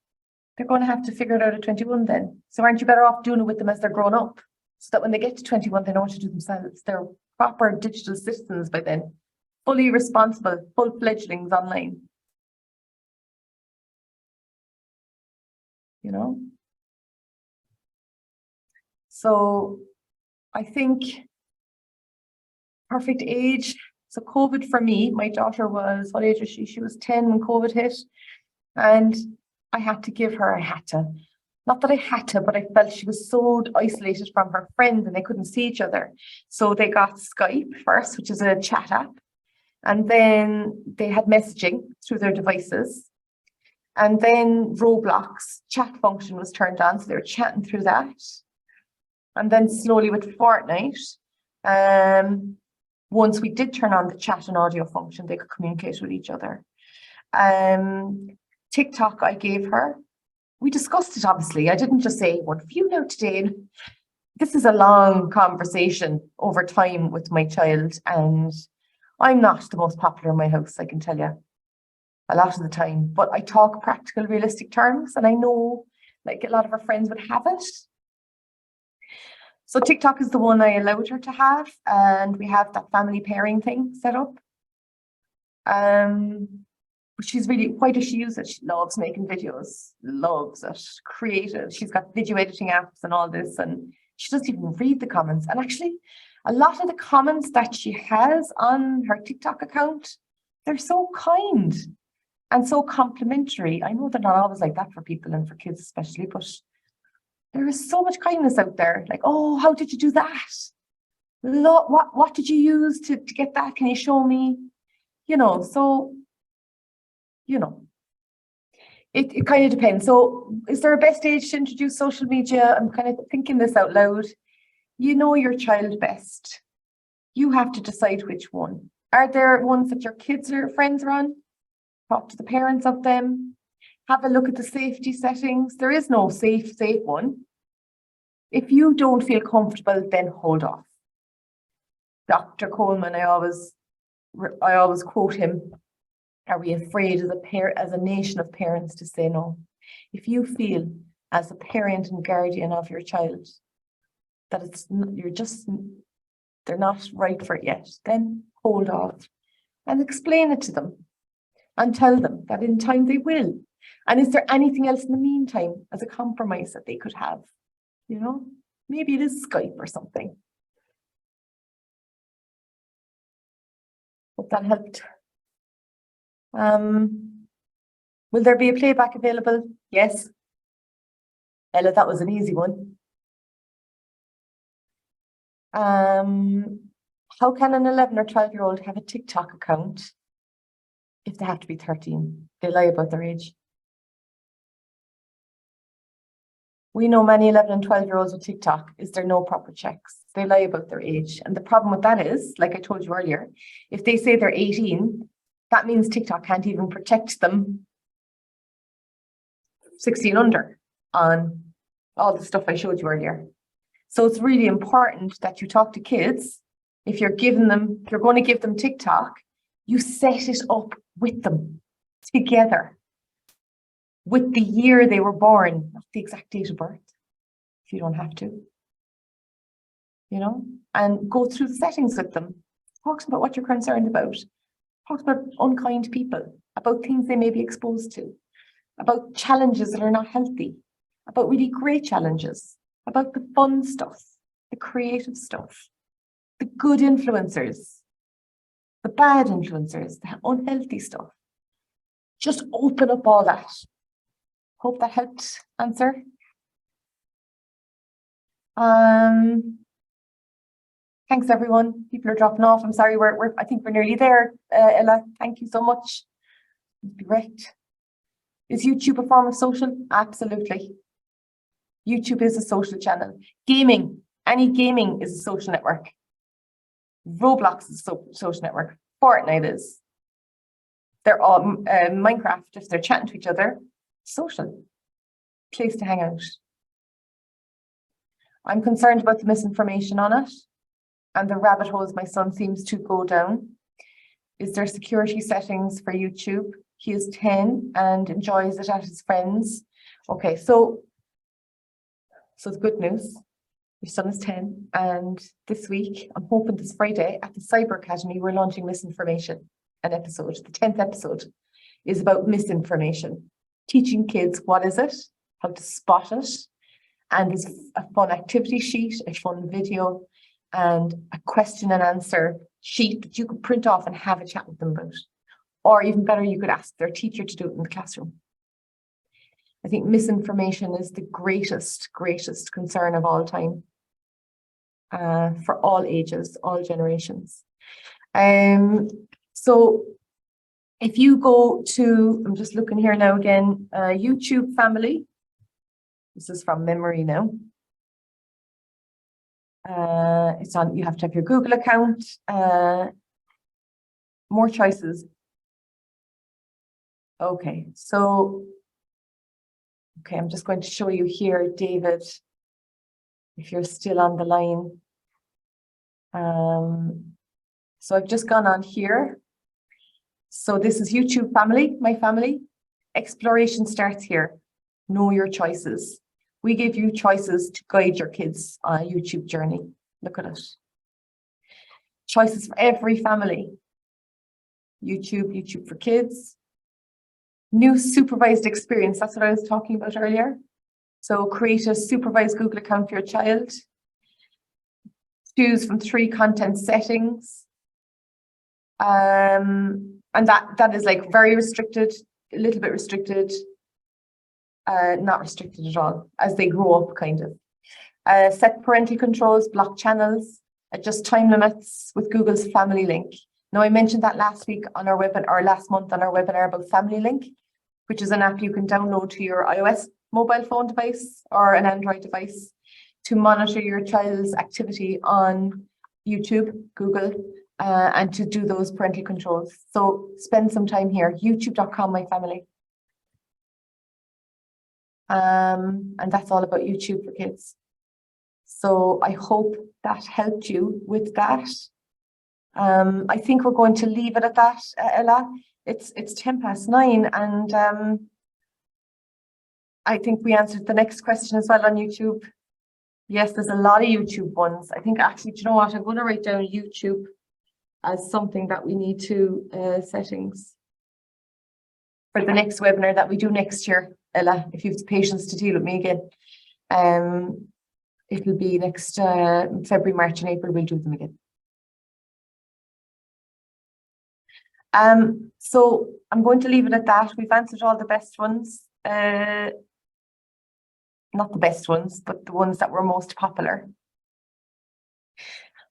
They're going to have to figure it out at 21 then. So aren't you better off doing it with them as they're grown up? So that when they get to 21, they know what to do themselves. They're proper digital citizens by then, fully responsible, full fledglings online. So I think perfect age. So COVID for me, my daughter was, what age was she? She was 10 when COVID hit. And I had to. Not that I had to, but I felt she was so isolated from her friends and they couldn't see each other. So they got Skype first, which is a chat app. And then they had messaging through their devices. And then Roblox chat function was turned on. So they were chatting through that. And then slowly with Fortnite, once we did turn on the chat and audio function, they could communicate with each other. TikTok I gave her. We discussed it, obviously. I didn't just say, what have you know today? This is a long conversation over time with my child, and I'm not the most popular in my house, I can tell you, a lot of the time. But I talk practical, realistic terms, and I know, like, a lot of her friends would have it. So TikTok is the one I allowed her to have, and we have that family pairing thing set up. But she's really, why does she use it? She loves making videos, loves it, creative. She's got video editing apps and all this, and she doesn't even read the comments. And actually, a lot of the comments that she has on her TikTok account, they're so kind and so complimentary. I know they're not always like that for people and for kids especially, but there is so much kindness out there. Like, oh, how did you do that? What did you use to get that? Can you show me? So, it kind of depends. So is there a best age to introduce social media? I'm kind of thinking this out loud. You know your child best. You have to decide which one. Are there ones that your kids or friends are on? Talk to the parents of them. Have a look at the safety settings. There is no safe one. If you don't feel comfortable, then hold off. Dr. Coleman, I always quote him. Are we afraid as a nation of parents to say no? If you feel as a parent and guardian of your child that they're not right for it yet, then hold off and explain it to them and tell them that in time they will. And is there anything else in the meantime as a compromise that they could have? Maybe it is Skype or something. Hope that helped. Will there be a playback available? Yes. Ella, that was an easy one. How can an 11 or 12-year-old have a TikTok account if they have to be 13? They lie about their age. We know many 11 and 12-year-olds with TikTok. Is there no proper checks? They lie about their age. And the problem with that is, like I told you earlier, if they say they're 18, that means TikTok can't even protect them 16 under on all the stuff I showed you earlier. So it's really important that you talk to kids. If you're going to give them TikTok, you set it up with them together with the year they were born, not the exact date of birth, if you don't have to, and go through the settings with them. Talk about what you're concerned about. Talk about unkind people, about things they may be exposed to, about challenges that are not healthy, about really great challenges, about the fun stuff, the creative stuff, the good influencers, the bad influencers, the unhealthy stuff. Just open up all that. Hope that helped answer. Thanks everyone. People are dropping off. I'm sorry, I think we're nearly there. Ella, thank you so much. Direct. Is YouTube a form of social? Absolutely. YouTube is a social channel. Gaming, any gaming is a social network. Roblox is a social network. Fortnite is. They're all Minecraft, if they're chatting to each other, social. Place to hang out. I'm concerned about the misinformation on it and the rabbit holes my son seems to go down. Is there security settings for YouTube? He is 10 and enjoys it at his friends. Okay, so it's good news. Your son is 10, and this week, I'm hoping this Friday at the Cyber Academy, we're launching misinformation, an episode. The 10th episode is about misinformation, teaching kids what is it, how to spot it, and there's a fun activity sheet, a fun video, and a question and answer sheet that you could print off and have a chat with them about. Or even better, you could ask their teacher to do it in the classroom. I think misinformation is the greatest concern of all time, for all ages, all generations. So if you go to, I'm just looking here now again, YouTube family. This is from memory now. It's on, you have to have your Google account, more choices. Okay, I'm just going to show you here, David, if you're still on the line. So I've just gone on here. So this is YouTube family, my family. Exploration starts here. Know your choices. We give you choices to guide your kids on a YouTube journey. Look at it. Choices for every family. YouTube for kids. New supervised experience, that's what I was talking about earlier. So create a supervised Google account for your child. Choose from 3 content settings. And that is like very restricted, a little bit restricted, not restricted at all, as they grow up, kind of. Set parental controls, block channels, adjust time limits with Google's Family Link. Now, I mentioned that last week on our webinar, or last month on our webinar about Family Link, which is an app you can download to your iOS mobile phone device or an Android device to monitor your child's activity on YouTube, Google, and to do those parental controls. So spend some time here, youtube.com, my family. And that's all about YouTube for kids. So I hope that helped you with that. I think we're going to leave it at that, Ella. It's 9:10, and I think we answered the next question as well on YouTube. Yes, there's a lot of YouTube ones. I think actually, do you know what? I'm going to write down YouTube as something that we need to settings for the next webinar that we do next year, Ella, if you have the patience to deal with me again. It'll be next February, March and April, we'll do them again. So I'm going to leave it at that. We've answered all the best ones. Not the best ones, but the ones that were most popular.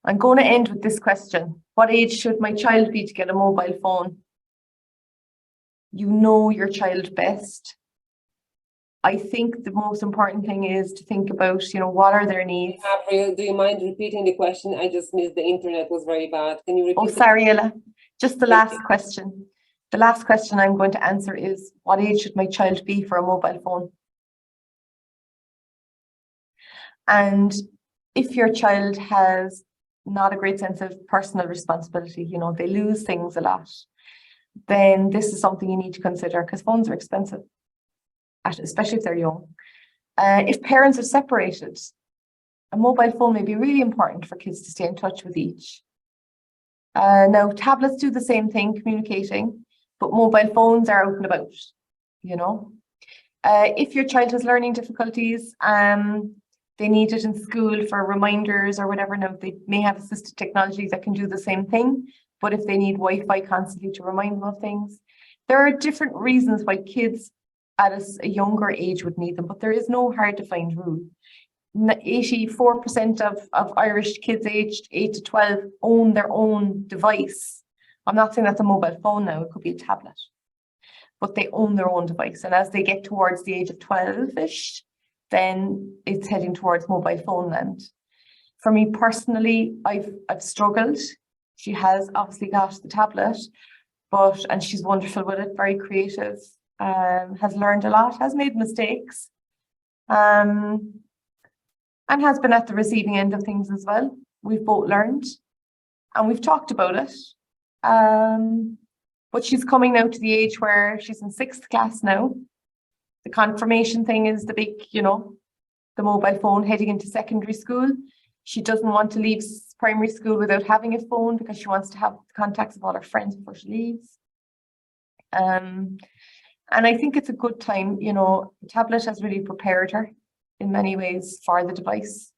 I'm going to end with this question. What age should my child be to get a mobile phone? You know your child best. I think the most important thing is to think about, what are their needs. Avril, do you mind repeating the question? I just missed, the internet was very bad. Can you repeat? Oh, sorry, Ella. Just the last question. The last question I'm going to answer is, what age should my child be for a mobile phone? And if your child has not a great sense of personal responsibility, they lose things a lot, then this is something you need to consider, because phones are expensive, especially if they're young. If parents are separated, a mobile phone may be really important for kids to stay in touch with each. Now, tablets do the same thing, communicating, but mobile phones are out and about, If your child has learning difficulties, they need it in school for reminders or whatever. Now, they may have assistive technology that can do the same thing, but if they need Wi-Fi constantly to remind them of things, there are different reasons why kids at a younger age would need them, but there is no hard to find rule. 84% of Irish kids aged 8 to 12 own their own device. I'm not saying that's a mobile phone now, it could be a tablet, but they own their own device. And as they get towards the age of 12-ish, then it's heading towards mobile phone land. For me personally, I've struggled. She has obviously got the tablet, and she's wonderful with it, very creative, has learned a lot, has made mistakes, and has been at the receiving end of things as well. We've both learned and we've talked about it. But she's coming now to the age where she's in 6th class now. The confirmation thing is the big, the mobile phone heading into secondary school. She doesn't want to leave primary school without having a phone because she wants to have the contacts of all her friends before she leaves. And I think it's a good time, the tablet has really prepared her in many ways for the device.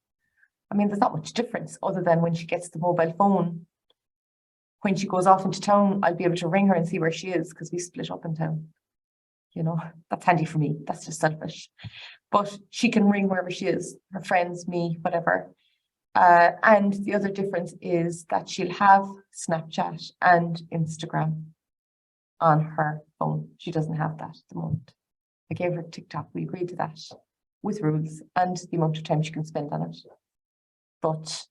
I mean, there's not much difference other than when she gets the mobile phone. When she goes off into town, I'll be able to ring her and see where she is because we split up in town. That's handy for me. That's just selfish. But she can ring wherever she is, her friends, me, whatever. And the other difference is that she'll have Snapchat and Instagram on her phone. She doesn't have that at the moment. I gave her TikTok. We agreed to that with rules and the amount of time she can spend on it. But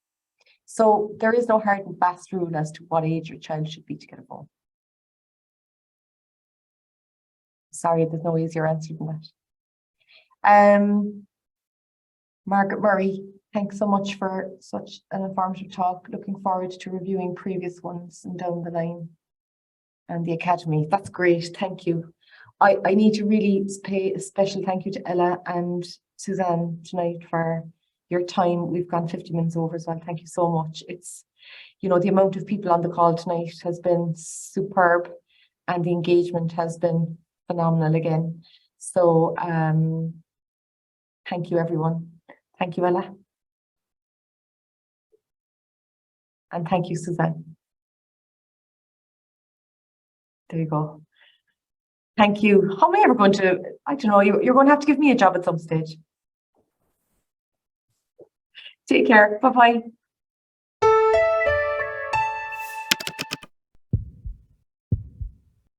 so there is no hard and fast rule as to what age your child should be to get a phone. Sorry, there's no easier answer than that. Margaret Murray, thanks so much for such an informative talk. Looking forward to reviewing previous ones and down the line. And the Academy, that's great, thank you. I need to really pay a special thank you to Ella and Suzanne tonight for your time. We've gone 50 minutes over as well. Thank you so much. It's, the amount of people on the call tonight has been superb and the engagement has been phenomenal again. So thank you, everyone. Thank you, Ella. And thank you, Suzanne. There you go. Thank you. How am I ever going to, I don't know, you're going to have to give me a job at some stage. Take care. Bye-bye.